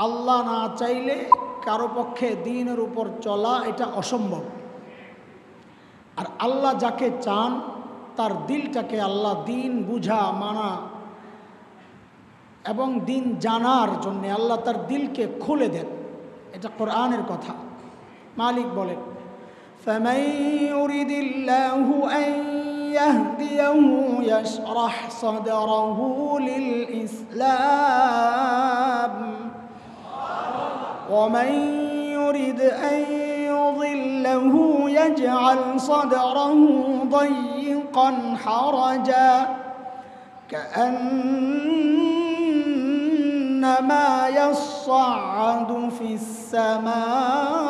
আল্লাহ না চাইলে কারো পক্ষে দ্বীনের উপর চলা এটা অসম্ভব। আর আল্লাহ যাকে চান তার দিলটাকে আল্লাহ দ্বীন বুঝা মানা এবং দ্বীন জানার জন্য আল্লাহ তার দিলকে খুলে দেন। এটা কোরআনের কথা। মালিক বলেন, فَمَن يُرِدِ اللَّهُ أَن يَهْدِيَهُ يَشْرَحْ صَدْرَهُ لِلْإِسْلَامِ وَمَن يُرِدْ أَن يُضِلَّهُ يَجْعَلْ صَدْرَهُ ضَيِّقًا حَرَجًا كَأَنَّمَا يَصَّعَّدُ فِي السَّمَاءِ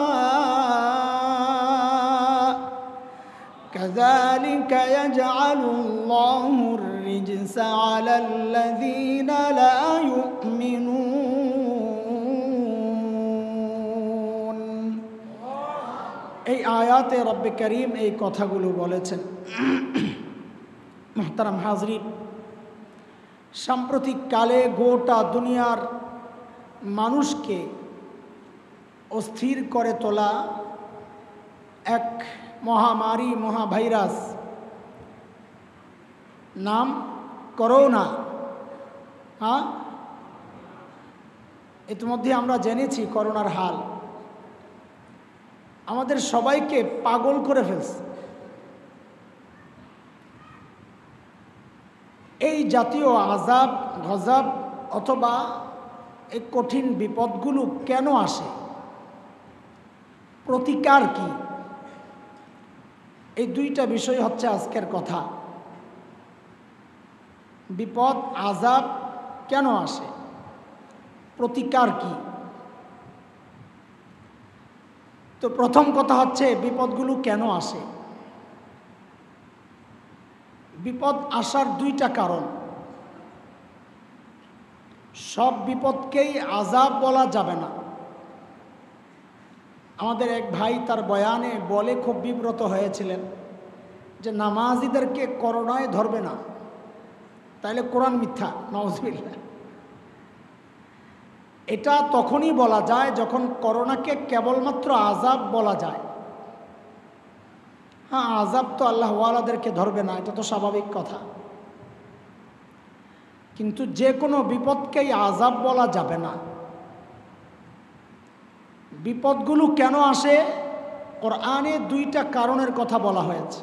كَذَلِكَ يَجْعَلُ اللَّهُ الرِّجْسَ عَلَى الَّذِينَ لَا يُؤْمِنُونَ। এই আয়াতে রব্বে করিম এই কথাগুলো বলেছেন। মুহতারাম হাজরিন, সাম্প্রতিক কালে গোটা দুনিয়ার মানুষকে অস্থির করে তোলা এক মহামারী, মহাভাইরাস, নাম করোনা। ইতিমধ্যে আমরা জেনেছি করোনার হাল আমাদের সবাইকে পাগল করে ফেলছে। এই জাতীয় আযাব গজব অথবা এই কঠিন বিপদগুলো কেন আসে, প্রতিকার কি, এই দুইটা বিষয় হচ্ছে আজকের কথা। বিপদ আযাব কেন আসে, প্রতিকার কি? তো প্রথম কথা হচ্ছে বিপদগুলো কেন আসে। বিপদ আসার দুইটা কারণ। সব বিপদকেই আযাব বলা যাবে না। আমাদের এক ভাই তার বয়ানে বলে খুব বিব্রত হয়েছিলেন যে নামাজিদেরকে করোনায় ধরবে না, তাইলে কোরআন মিথ্যা। নাউযুবিল্লাহ। এটা তখনই বলা যায় যখন করোনাকে কেবলমাত্র আযাব বলা যায়। হ্যাঁ, আযাব তো আল্লাহ ওয়ালাদেরকে ধরবে না, এটা তো স্বাভাবিক কথা। কিন্তু যে কোনো বিপদকেই আযাব বলা যাবে না। বিপদগুলো কেন আসে, কোরআনে দুইটা কারণের কথা বলা হয়েছে।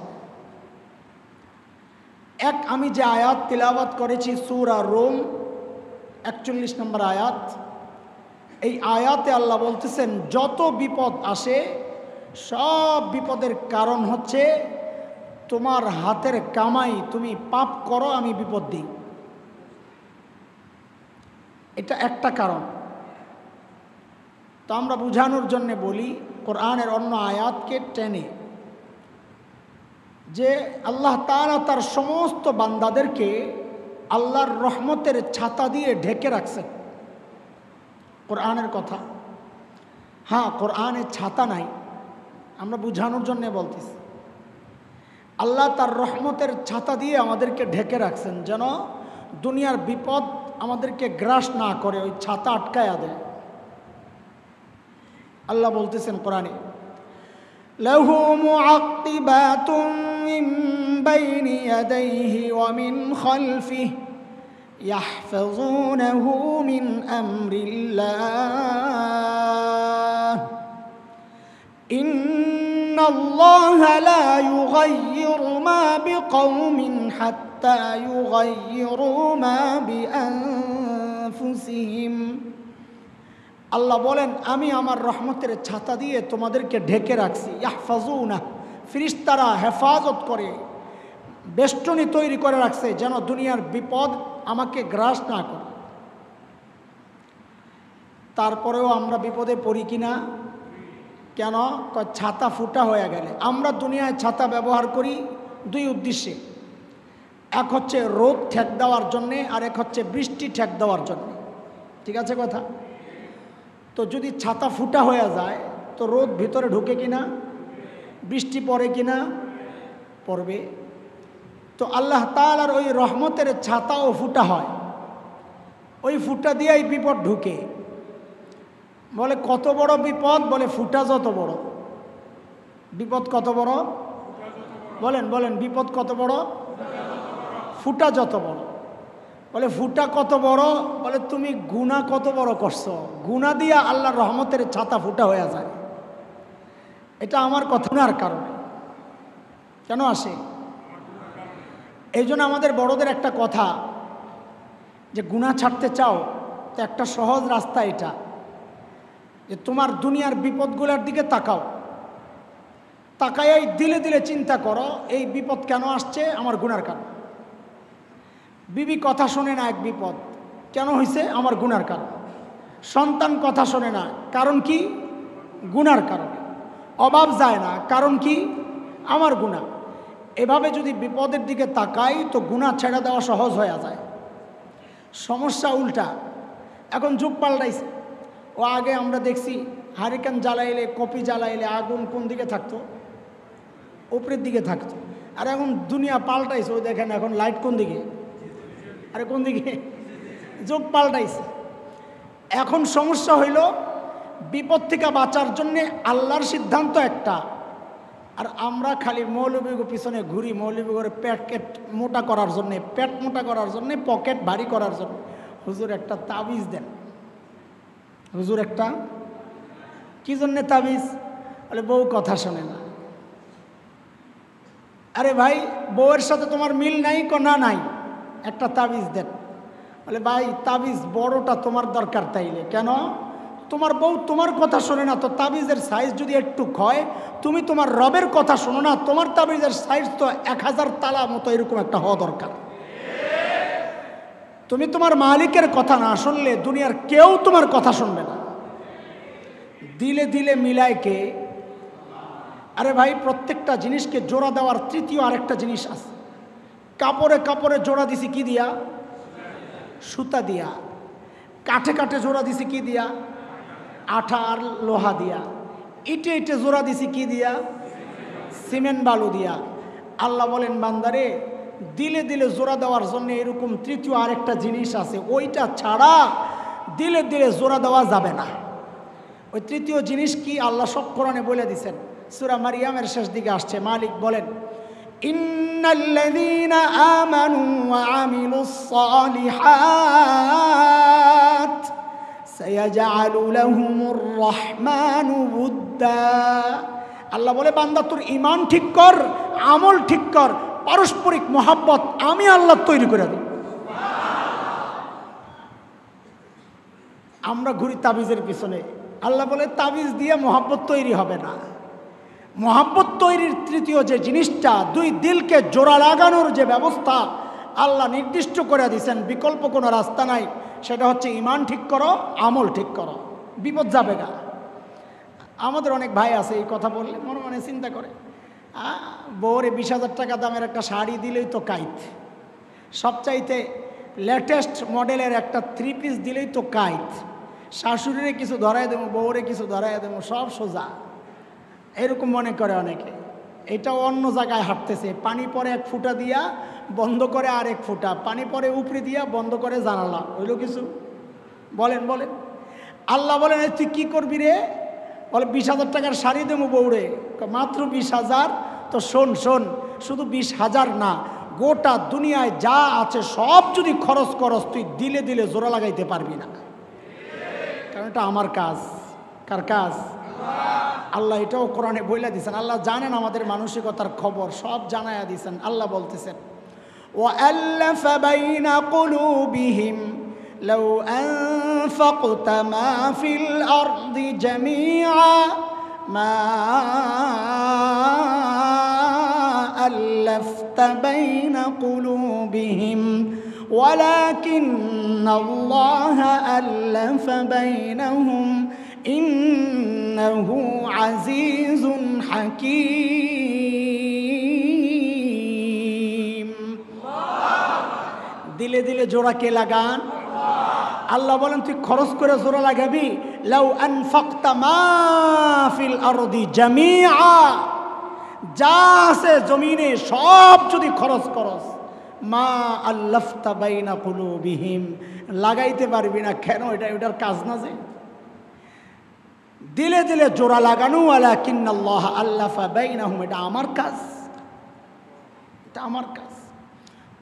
এক, আমি যে আয়াত তিলাওয়াত করেছি সূরা রুম 41 নম্বর আয়াত, এই আয়াতে আল্লাহ বলতেছেন যত বিপদ আসে সব বিপদের কারণ হচ্ছে তোমার হাতের কামাই, তুমি পাপ করো, আমি বিপদ দিই। এটা একটা কারণ। তো আমরা বুঝানোর জন্য বলি কোরআনের অন্য আয়াতকে টেনে, যে আল্লাহ তাআলা তার সমস্ত বান্দাদেরকে আল্লাহর রহমতের ছাতা দিয়ে ঢেকে রাখছেন। কোরআনের কথা। হ্যাঁ, কোরআনে ছাতা নাই, আমরা বুঝানোর জন্য বলতেছি। আল্লাহ তার রহমতের ছাতা দিয়ে আমাদেরকে ঢেকে রাখছেন, যেন দুনিয়ার বিপদ আমাদেরকে গ্রাস না করে, ওই ছাতা আটকায়া দেয়। আল্লাহ বলতেছেন কোরআনে, লাহু মুআক্কিবাতুম মিন বাইনি ইয়াদাইহি ওয়া মিন খালফিহি يحفظونه من أمر الله إن الله لا يغير ما بقوم حتى يغيروا ما بأنفسهم। আল্লাহ বলেন আমি আমার রহমতের ছাতা দিয়ে তোমাদেরকে ঢেকে রাখছি। ইয়াহফাজুনা, ফেরেশতারা হেফাজত করে, বেষ্টনী তৈরি করে রাখছে যেন দুনিয়ার বিপদ আমাকে গ্রাস না করে। তারপরেও আমরা বিপদে পড়ি কিনা? কেন? ছাতা ফুটা হয়ে গেলে। আমরা দুনিয়ায় ছাতা ব্যবহার করি দুই উদ্দেশ্যে, এক হচ্ছে রোদ ঠেক দেওয়ার জন্যে, আর এক হচ্ছে বৃষ্টি ঠেক দেওয়ার জন্যে। ঠিক আছে কথা? তো যদি ছাতা ফুটা হয়ে যায় তো রোদ ভিতরে ঢুকে কিনা, বৃষ্টি পড়ে কিনা? পড়বে। তো আল্লাহ তাআলার ওই রহমতের ছাতাও ফুটা হয়, ওই ফুটা দিয়েই বিপদ ঢুকে। বলে কত বড় বিপদ? বলে ফুটা যত বড়। বিপদ কত বড়? বলেন বলেন, বিপদ কত বড়? ফুটা যত বড়। বলে ফুটা কত বড়? বলে তুমি গুনাহ কত বড় করছো, গুনাহ দিয়া আল্লাহর রহমতের ছাতা ফুটা হয়ে যায়। এটা আমার কথা না, আর কারণে কেন আসে? এই জন্য আমাদের বড়দের একটা কথা, যে গুনাহ ছাড়তে চাও তো একটা সহজ রাস্তা এটা, যে তোমার দুনিয়ার বিপদগুলোর দিকে তাকাও, তাকাই দিলে দিলে চিন্তা করো এই বিপদ কেন আসছে? আমার গুনার কারণ। বিবি কথা শোনে না, এক বিপদ কেন হয়েছে? আমার গুনার কারণ। সন্তান কথা শোনে না, কারণ কি? গুনার কারণে। অভাব যায় না, কারণ কি? আমার গুনাহ। এভাবে যদি বিপদের দিকে তাকাই তো গুনাহ ছেড়ে দেওয়া সহজ হয়ে যায়। সমস্যা উল্টা, এখন যুগ পাল্টাইছে। ও আগে আমরা দেখছি হারিকেন জ্বালাইলে, কপি জ্বালাইলে আগুন কোন দিকে থাকতো? উপরের দিকে থাকতো। আর এখন দুনিয়া পাল্টাইছে, ওই দেখেন এখন লাইট কোন দিকে? আরে কোন দিকে? যুগ পাল্টাইছে। এখন সমস্যা হইল বিপদ থেকে বাঁচার জন্যে আল্লাহর সিদ্ধান্ত একটা, আর আমরা খালি মৌলবীর পিছনে ঘুরি, মৌলবীর পেট মোটা করার জন্যে, পেট মোটা করার জন্যে, পকেট ভারী করার জন্য। হুজুর একটা তাবিজ দেন, হুজুর একটা কি জন্যে তাবিজ? বলে বউ কথা শোনে না। আরে ভাই, বউয়ের সাথে তোমার মিল নাই? না নাই, একটা তাবিজ দেন। বলে ভাই তাবিজ বড়টা তোমার দরকার, তাইলে কেন? তোমার বউ তোমার কথা শোনে না, তো তাবিজের সাইজ যদি একটু হয়, তুমি তোমার রবের কথা শোনো না, তোমার তাবিজের সাইজ তো 1000 তালা মতো এরকম একটা হওয়া দরকার। তুমি তোমার মালিকের কথা না শুনলে দুনিয়ার কেউ তোমার কথা শুনবে না। দিলে দিলে মিলায় কে? আরে ভাই, প্রত্যেকটা জিনিসকে জোড়া দেওয়ার তৃতীয় আরেকটা জিনিস আছে। কাপড়ে কাপড়ে জোড়া দিছি কি দিয়া? সুতা দিয়া। কাঠে কাঠে জোড়া দিছি কি দিয়া? আঠা আর লোহা দিয়া। ইটে ইটে জোড়া দিছি কি দিয়া? সিমেন্ট বালু দিয়া। আল্লাহ বলেন বান্দারে, দিলে দিলে জোড়া দেওয়ার জন্য এরকম তৃতীয় আরেকটা জিনিস আছে, ওইটা ছাড়া দিলে দিলে জোড়া দেওয়া যাবে না। ওই তৃতীয় জিনিস কি? আল্লাহ সব কোরআনে বলে দিয়েছেন। সূরা মারিয়ামের শেষ দিকে আসছে, মালিক বলেন ইন্নাল্লাযীনা আমানু ওয়া আমিলুস সালিহাত সায়াজআলু লাহুমুর রাহমানু উদ্দা। আল্লাহ বলে বান্দা তোর ঈমান ঠিক কর, আমল ঠিক কর, পারস্পরিক মহব্বত আমি আল্লাহ তৈরি করে দেব। আমরা ঘুরি তাবিজের পিছনে। আল্লাহ বলে তাবিজ দিয়ে মহব্বত তৈরি হবে না। মহব্বত তৈরির তৃতীয় যে জিনিসটা, দুই দিলকে জোড়া লাগানোর যে ব্যবস্থা আল্লাহ নির্দিষ্ট করে দিয়েছেন, বিকল্প কোনো রাস্তা নাই, সেটা হচ্ছে ঈমান ঠিক করো, আমল ঠিক করো, বিপদ যাবে না। আমাদের অনেক ভাই আছে এই কথা বললে মনে মনে চিন্তা করে, বউরে 20,000 টাকা দামের একটা শাড়ি দিলেই তো কাইত, সবচাইতে লেটেস্ট মডেলের একটা 3 পিস দিলেই তো কাইত, শাশুড়িরে কিছু ধরাই দেবো, বউরে কিছু ধরাই দেবো, সব সোজা, এরকম মনে করে অনেকে। এটাও অন্য জায়গায় হাঁটতেছে, পানি পরে 1 ফুটা দিয়া বন্ধ করে আর 1 ফুটা, পানি পরে উপরে দিয়া বন্ধ করে জানালা, হইল কিছু? বলেন বলেন। আল্লাহ বলেন তুই কি করবি রে? বলে 20,000 টাকার শাড়ি দেবো বউরে। মাত্র 20,000? তো শোন শোন, শুধু 20,000 না, গোটা দুনিয়ায় যা আছে সব যদি খরচ করস, তুই দিলে দিলে জোড়া লাগাইতে পারবি না, কারণ এটা আমার কাজ। কার কাজ? আল্লাহ এটাও কোরআনে বইলা দিয়েছেন। আল্লাহ জানেন আমাদের মানসিকতার খবর, সব জানায়া দিয়েছেন। আল্লাহ বলতেছেন وَأَلَّفَ بَيْنَ قُلُوبِهِمْ لَوْ أَنفَقْتَ مَا فِي الْأَرْضِ جَمِيعًا مَا أَلَّفْتَ بَيْنَ قُلُوبِهِمْ وَلَكِنَّ اللَّهَ أَلَّفَ بَيْنَهُمْ ইন্নাহু আজিজুন হাকীম। দিলে দিলে জোড়া কে লাগান? আল্লাহ বলেন তুই খরচ করে জোড়া লাগাবি, লাউ আনফাকতা মা ফিল আরদি জামিআ, যা আছে জমিনে সব যদি খরচ করস, মা আল্লাফতা বাইনা কুলুবিহিম, লাগাইতে পারবি না। কেন? এটার কাজ না। যে দিলে দিলে জোড়া লাগানো, ওয়ালাকিন্নাল্লাহ আল্লাফা বাইনাহুম, এটা আমার কাজ, এটা আমার কাজ।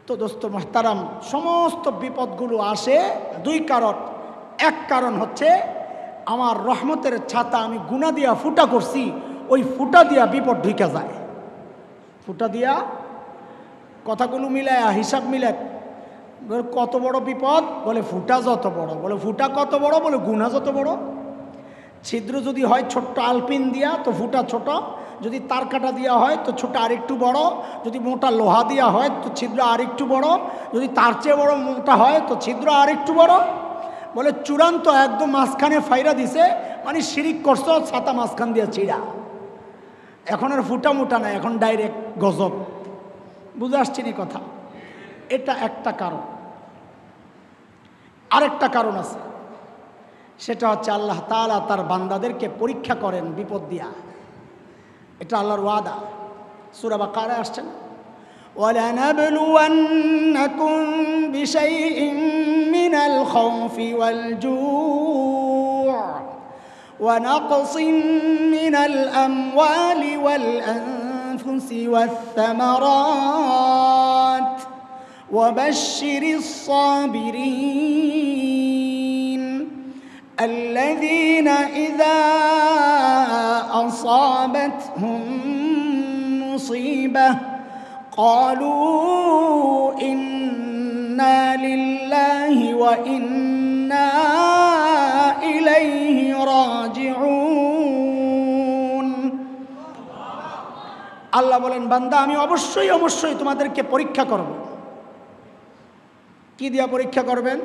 তো দোস্ত মুহতারাম, সমস্ত বিপদগুলো আসে দুই কারণ। এক কারণ হচ্ছে আমার রহমতের ছাতা আমি গুনাহ দিয়া ফুটা করছি, ওই ফুটা দিয়া বিপদ ঢুকে যায়। ফুটা দিয়া কথাগুলো মিলায় হিসাব মিলায়, কত বড় বিপদ, বলে ফুটা যত বড়, বলে ফুটা কত বড়, বলে গুনাহ যত বড়। ছিদ্র যদি হয় ছোট্ট আলপিন দিয়া তো ফুটা ছোট, যদি তার কাটা দেওয়া হয় তো ছোট আরেকটু বড়, যদি মোটা লোহা দেওয়া হয় তো ছিদ্র আরেকটু বড়, যদি তার চেয়ে বড় মোটা হয় তো ছিদ্র আরেকটু বড়। বলে চূড়ান্ত একদম মাঝখানে ফাইরা দিছে, মানে শিরিক করছো, ছাতা মাঝখান দিয়ে ছিঁড়া। এখন আর ফুটা মোটা না, এখন ডাইরেক্ট গজব। বুঝে আসছি নি কথা? এটা একটা কারণ। আরেকটা কারণ আছে, সেটা হচ্ছে আল্লাহ তাআলা তার বান্দাদেরকে পরীক্ষা করেন বিপদ দিয়া। এটা আল্লাহর ওয়াদা। সূরা বাকারায় আসছে না, وَلَنَبْلُوَنَّكُمْ بِشَيْءٍ مِّنَ الْخَوْفِ وَالْجُوعِ وَنَقْصٍ مِّنَ الْأَمْوَالِ وَالْأَنفُسِ وَالثَّمَرَاتِ وَبَشِّرِ الصَّابِرِينَ الذين إذا أصابتهم مصيبة قالوا إنا لله وإنا إليه راجعون। আল্লাহ বলেন, বান্দা আমি অবশ্যই অবশ্যই তোমাদেরকে পরীক্ষা করব। কি দিয়া পরীক্ষা করবেন?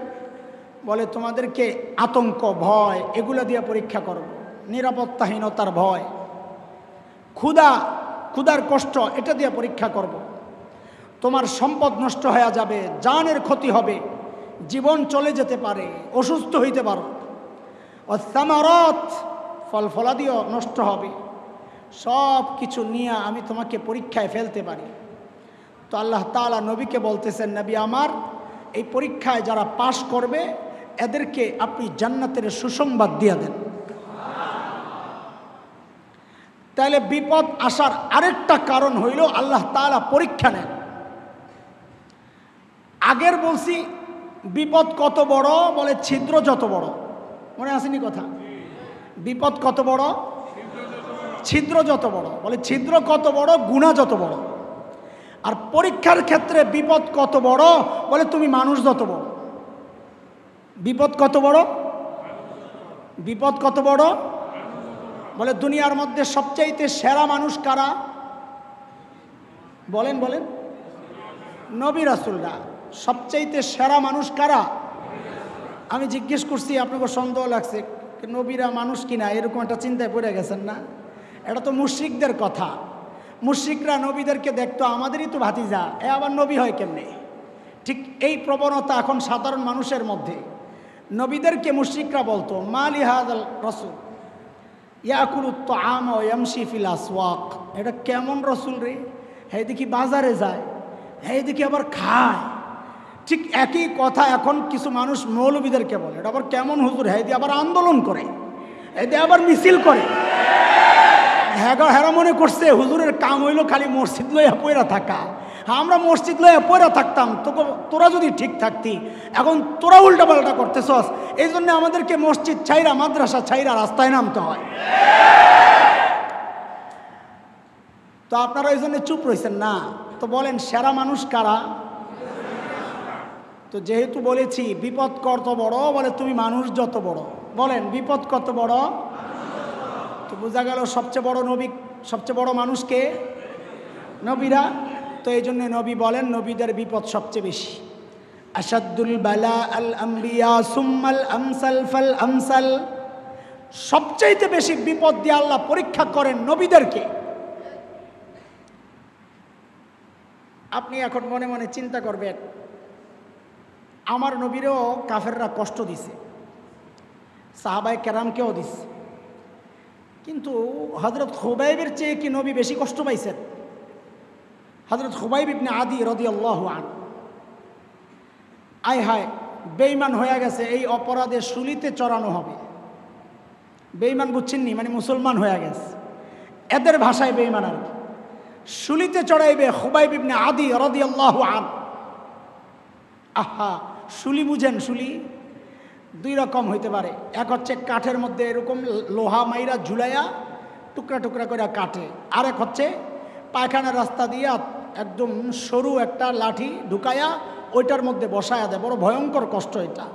বলে তোমাদেরকে আতঙ্ক, ভয়, এগুলো দিয়ে পরীক্ষা করব। নিরাপত্তাহীনতার ভয়, ক্ষুধার কষ্ট, এটা দিয়ে পরীক্ষা করব। তোমার সম্পদ নষ্ট হয়ে যাবে, জানের ক্ষতি হবে, জীবন চলে যেতে পারে, অসুস্থ হইতে পারো। ওয়াসসামারাত, ফল ফলাদিও নষ্ট হবে। সব কিছু নিয়ে আমি তোমাকে পরীক্ষায় ফেলতে পারি। তো আল্লাহ তাআলা নবীকে বলতেছেন, নবী আমার, এই পরীক্ষায় যারা পাশ করবে এদেরকে আপনি জান্নাতের সুসংবাদ দিয়ে দেন। তাহলে বিপদ আসার আরেকটা কারণ হইল আল্লাহ তাআলা পরীক্ষা নেন। আগের বলছি বিপদ কত বড়, বলে ছিদ্র যত বড়। মনে আসেনি কথা? বিপদ কত বড়, ছিদ্র যত বড়, বলে ছিদ্র কত বড়, গুনাহ যত বড়। আর পরীক্ষার ক্ষেত্রে বিপদ কত বড়, বলে তুমি মানুষ যত বড়। বিপদ কত বড়, বিপদ কত বড়, বলে দুনিয়ার মধ্যে সবচাইতে সেরা মানুষ কারা? বলেন বলেন, নবী রাসূলরা। সবচাইতে সেরা মানুষ কারা? আমি জিজ্ঞেস করছি, আপনাকে সন্দেহ লাগছে নবীরা মানুষ কিনা, এরকম একটা চিন্তায় পড়ে গেছেন না? এটা তো মুশরিকদের কথা। মুশরিকরা নবীদেরকে দেখতো আমাদেরই তো ভাতিজা, এ আবার নবী হয় কেমনে? ঠিক এই প্রবণতা এখন সাধারণ মানুষের মধ্যে। নবীদেরকে মুশরিকরা বলতো, মালি হাযাল রাসূল ইয়াকুলুত তাআম ওয়া ইয়ামশি ফিল আসওয়াক। এটা কেমন রাসূল রে? হ্যাঁ দেখি বাজারে যায়, হ্যাঁ দেখি আবার খায়। ঠিক একই কথা এখন কিছু মানুষ মৌলবীদেরকে বলে, এটা আবার কেমন হুজুর? হ্যাঁ দিয়ে আবার আন্দোলন করে, হ্যাঁ দিয়ে আবার মিছিল করে। হেরা মনে করছে হুজুরের কাম হইল খালি মসজিদ লইয়া পয়রা থাকা। আমরা মসজিদ লইয়া পয়রা থাকতাম, তোরা যদি ঠিক থাকতি, এখন তোরা উল্টা পাল্টা করতেছস। এই জন্য আমাদেরকে মসজিদ ছাইরা, মাদ্রাসা ছাইরা রাস্তায় নামতে হয়। তো আপনারা এই জন্য চুপ রয়েছেন না। তো বলেন সেরা মানুষ কারা? তো যেহেতু বলেছি বিপদ কত বড়, বলে তুমি মানুষ যত বড়। বলেন বিপদ কত বড়? তো বোঝা গেল সবচেয়ে বড় নবী, সবচেয়ে বড় মানুষকে নবীরা। তো এই জন্য নবী বলেন নবীদের বিপদ সবচেয়ে বেশি। আসাদুল বালা আল আম্বিয়া সুম্মাল আমসাল ফাল আমসাল। সবচাইতে বেশি বিপদ দিয়ে আল্লাহ পরীক্ষা করেন নবীদেরকে। আপনি এখন মনে মনে চিন্তা করবেন, আমার নবীরও কাফেররা কষ্ট দিছে, সাহাবায়ে কেরামকেও দিছে, কিন্তু হযরত খুবাইবের চেয়ে কি নবী বেশি কষ্ট পাইছেন? হযরত খুবাইব ইবনে আদি রাদিয়াল্লাহু আনহু, আয় হায় বেঈমান হয়ে গেছে, এই অপরাধে শুলিতে চড়ানো হবে। বেঈমান বুঝছেননি, মানে মুসলমান হয়ে গেছে, এদের ভাষায় বেঈমান আর কি। শুলিতে চড়াইবে খুবাইব ইবনে আদি রাদিয়াল্লাহু আনহু। আহা, শুলি বুঝেন? শুলি দুই রকম হইতে পারে। এক হচ্ছে কাঠের মধ্যে এরকম লোহা মাইরা ঝুলাইয়া টুকরা টুকরা করে কাটে, আর এক হচ্ছে পায়খানার রাস্তা দিয়া একদম সরু একটা লাঠি ঢুকাইয়া ওইটার মধ্যে বসায়া দেয়। বড় ভয়ঙ্কর কষ্ট এটা।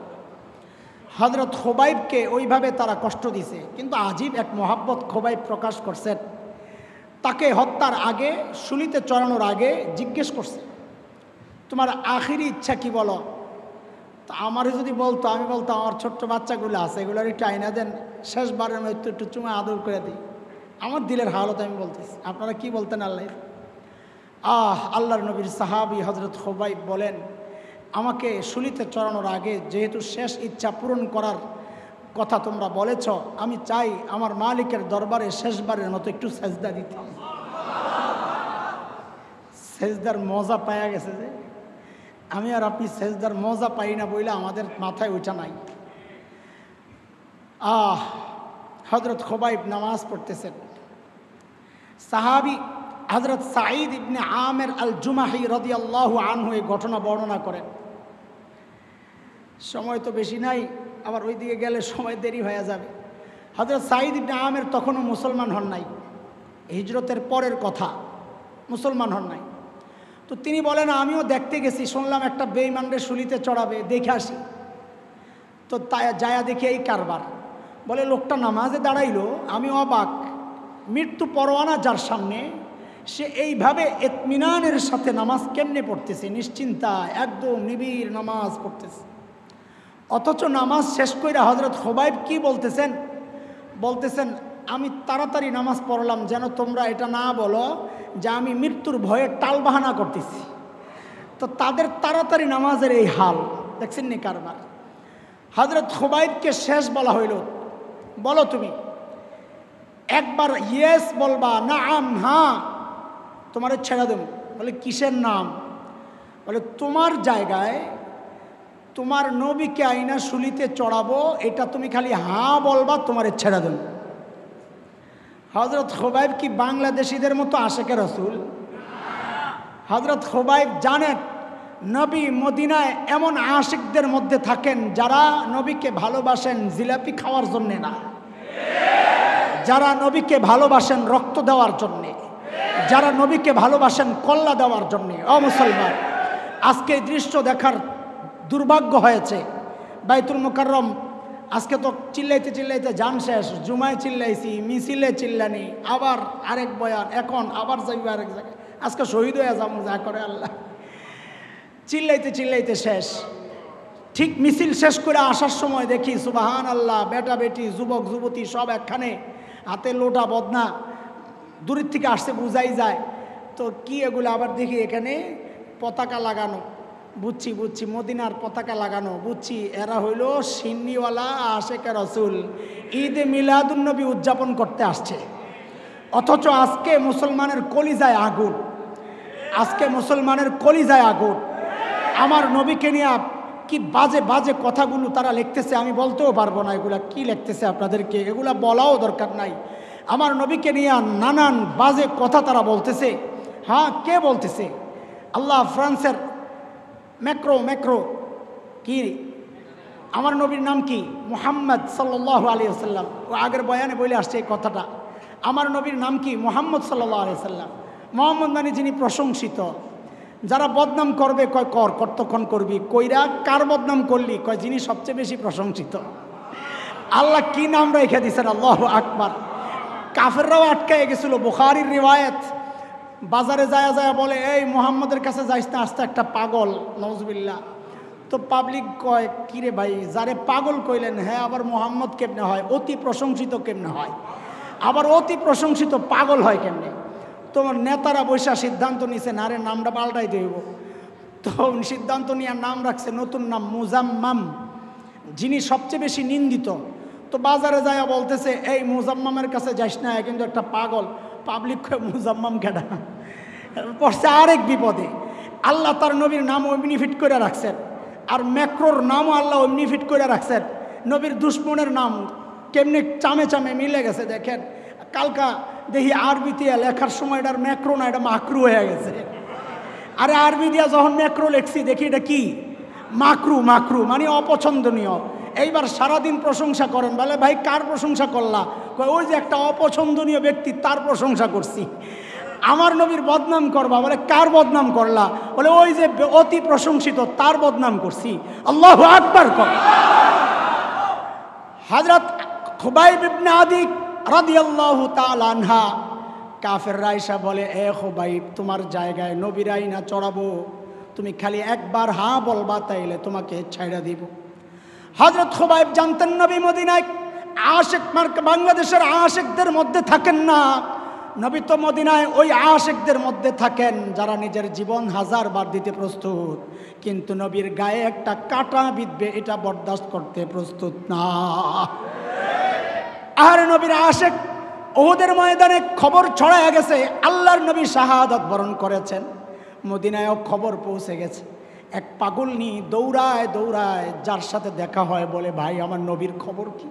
হযরত খুবাইবকে ওইভাবে তারা কষ্ট দিছে, কিন্তু আজীব এক মহাব্বত খুবাইব প্রকাশ করছেন। তাকে হত্যার আগে, শুলিতে চড়ানোর আগে জিজ্ঞেস করছে, তোমার আখিরি ইচ্ছা কি বলো? তা আমার যদি বলতো, আমি বলতাম আমার ছোট্ট বাচ্চাগুলো আছে, এগুলোর একটু আইনা দেন, শেষবারের মতো একটু চুমা আদর করে দিই। আমার দিলের হালত আমি বলতেছি, আপনারা কি বলতেন? আল্লাহর নবীর সাহাবী হযরত খুবাইব বলেন, আমাকে শুলিতে চড়ানোর আগে যেহেতু শেষ ইচ্ছা পূরণ করার কথা তোমরা বলেছ, আমি চাই আমার মালিকের দরবারে শেষবারের মতো একটু সেজদা দিতে। সেজদার মজা পাওয়া গেছে যে আমি আর আপনি সেজদার মজা পাই না বইলে আমাদের মাথায় ওইটা নাই। হযরত খুবাইব নামাজ পড়তেছেন। সাহাবী হযরত সাঈদ ইবনে আমের আল জুমাহি রাদিয়াল্লাহু আনহু এই ঘটনা বর্ণনা করেন। সময় তো বেশি নাই, আবার ওই দিকে গেলে সময় দেরি হয়ে যাবে। হযরত সাঈদ ইবনে আমের তখনও মুসলমান হন নাই, হিজরতের পরের কথা, মুসলমান হন নাই। তো তিনি বলেন, আমিও দেখতে গেছি, শুনলাম একটা বেঈমানরে শুলিতে চড়াবে, দেখে আসি। তো তাই যায়া দেখি এই কারবার। বলে লোকটা নামাজে দাঁড়াইলো, আমি অবাক। মৃত্যু পরোয়ানা যার সামনে, সে এইভাবে ইতমিনানের সাথে নামাজ কেমনে পড়তেছে, নিশ্চিন্তা একদম নিবিড় নামাজ পড়তেছে। অথচ নামাজ শেষ করে হযরত খুবাইব কি বলতেছেন? বলতেছেন, আমি তাড়াতাড়ি নামাজ পড়লাম যেন তোমরা এটা না বলো যে আমি মৃত্যুর ভয়ে টালবাহানা করতেছি। তো তাদের তাড়াতাড়ি নামাজের এই হাল দেখছেন নি কারবার। হযরত খুবাইবকে শেষ বলা হইল, বলো তুমি একবার ইয়েস বলবা, নাম, হ্যাঁ, তোমারে ছেড়ে দেব। বলে কিসের নাম? বলে তোমার জায়গায় তোমার নবীকে আইনা শুলিতে চড়াবো, এটা তুমি খালি হ্যাঁ বলবা, তোমারে ছেড়ে দেব। হযরত খুবাইব কি বাংলাদেশিদের মতো আশেকে রাসূল? হযরত খুবাইব জানেন নবী মদিনায় এমন আশিকদের মধ্যে থাকেন যারা নবীকে ভালোবাসেন জিলাপি খাওয়ার জন্যে না, যারা নবীকে ভালোবাসেন রক্ত দেওয়ার জন্যে, যারা নবীকে ভালোবাসেন কল্লা দেওয়ার জন্যে। মুসলমান, আজকে এই দৃশ্য দেখার দুর্ভাগ্য হয়েছে। বাইতুল মুকাররম আজকে তো চিল্লাইতে চিল্লাইতে জান শেষ, জুমায় চিল্লাইছি, মিছিলে চিল্লানি, আবার আরেক বয়ান, এখন আবার যাইবে আরেক জায়গায়, আজকে শহীদ হয়ে যাবো, যা করে আল্লাহ। চিল্লাইতে চিল্লাইতে শেষ। ঠিক মিছিল শেষ করে আসার সময় দেখি সুবহান আল্লাহ, বেটা বেটি, যুবক যুবতী সব একখানে, হাতে লোটা বদনা, দূরের থেকে আসছে বুঝাই যায়। তো কি এগুলো? আবার দেখি এখানে পতাকা লাগানো, বুঝছি বুঝছি মদিনার পতাকা লাগানো, বুঝছি এরা হইল সিন্নিওয়ালা আশেকে রাসূল, ঈদে মিলাদুন্নবী উদযাপন করতে আসছে। অথচ আজকে মুসলমানের কলিজায় আগুন, আজকে মুসলমানের কলিজায় আগুন। আমার নবীকে নিয়ে কি বাজে বাজে কথাগুলো তারা লিখতেছে, আমি বলতেও পারবো না এগুলা কি লিখতেছে, আপনাদেরকে এগুলা বলাও দরকার নাই। আমার নবীকে নিয়ে নানান বাজে কথা তারা বলতেছে। হ্যাঁ, কে বলতেছে? আল্লাহ ফ্রান্সের ম্যাক্রো কি, আমার নবীর নাম কি? মুহাম্মদ সাল্লাল্লাহু আলাইহি ওয়াসাল্লাম। ও আগের বয়ানে বলে আসছে এই কথাটা। আমার নবীর নাম কি? মুহাম্মদ সাল্লাল্লাহু আলাইহি ওয়াসাল্লাম। মুহাম্মদ মানে যিনি প্রশংসিত। যারা বদনাম করবে কয় কর, কতক্ষণ করবি, কইরা কার বদনাম করলি, কয় যিনি সবচেয়ে বেশি প্রশংসিত। আল্লাহ কি নাম রেখে দিয়েছেন, আল্লাহু আকবার। কাফেররাও আটকায় গেছিল। বুখারীর রিওয়ায়াত, বাজারে যায় যায় বলে, এই মুহাম্মদের কাছে যাইস না, আসতে একটা পাগল, নাউজুবিল্লাহ। তো পাবলিক কয়, কিরে ভাই, যারে পাগল কইলেন, হ্যাঁ, আবার মুহাম্মদ কেমনে হয়, অতি প্রশংসিত কেমনে হয়, আবার অতি প্রশংসিত পাগল হয় কেমনে? তোমার নেতারা বৈশা সিদ্ধান্ত নিছে, না রে নামটা পাল্টাই দেব। তো সিদ্ধান্ত নিয়ে নাম রাখছে নতুন নাম, মুজাম্মাম, যিনি সবচেয়ে বেশি নিন্দিত। তো বাজারে যায় বলতেছে, এই মুজাম্মামের কাছে যাইস না, কিন্তু একটা পাগল। পাবলিক মুজাম্মাম কেডা? পড়ছে আরেক বিপদে। আল্লাহ তার নবীর নাম অমনি ফিট করে রাখছেন, আর ম্যাক্রোর নামও আল্লাহ অমনি ফিট করে রাখছেন। নবীর দুশ্মনের নাম কেমনে চামে চামে মিলে গেছে দেখেন। কালকা দেখি আরবিতে লেখার সময় এটার ম্যাক্রো না, এটা মাকরু হয়ে গেছে। আরে আরবি দিয়া যখন ম্যাক্রো লেখছি দেখি এটা কি মাকরু, মাকরু মানে অপছন্দনীয়। এইবার সারাদিন প্রশংসা করেন, বলে ভাই কার প্রশংসা করলা? ওই যে একটা অপছন্দনীয় ব্যক্তি তার প্রশংসা করছি। আমার নবীর বদনাম করবা, বলে কার বদনাম করলা? বলে ওই যে অতি প্রশংসিত তার বদনাম করছি। আল্লাহু আকবার কর। হযরত খুবাইব ইবনে আদি রাদিয়াল্লাহু তাআলা আনহা কাফেররা আয়েশা বলে, এ খুবাইব তোমার জায়গায় নবীরাই না চড়াবো, তুমি খালি একবার হ্যাঁ বলবা তাইলে তোমাকে ছাইড়া দিব। হযরত খুবাইব জানতেন নবী মদিনায় আশিক বাংলাদেশের আশিকদের মধ্যে থাকেন না, নবী তো মদিনায় ওই আশিকদের মধ্যে থাকেন যারা নিজের জীবন 1000 বার দিতে প্রস্তুত, কিন্তু নবীর গায়ে একটা কাঁটা বিঁধবে এটা বরদাস্ত করতে প্রস্তুত না। আর নবীর আশিক উহুদের ময়দানে খবর ছড়ায় গেছে আল্লাহর নবী শাহাদাত বরণ করেছেন। মদিনায়ও খবর পৌঁছে গেছে। এক পাগলনি দৌড়ায় দৌড়ায় যার সাথে দেখা হয় বলে, ভাই আমার নবীর খবর কি?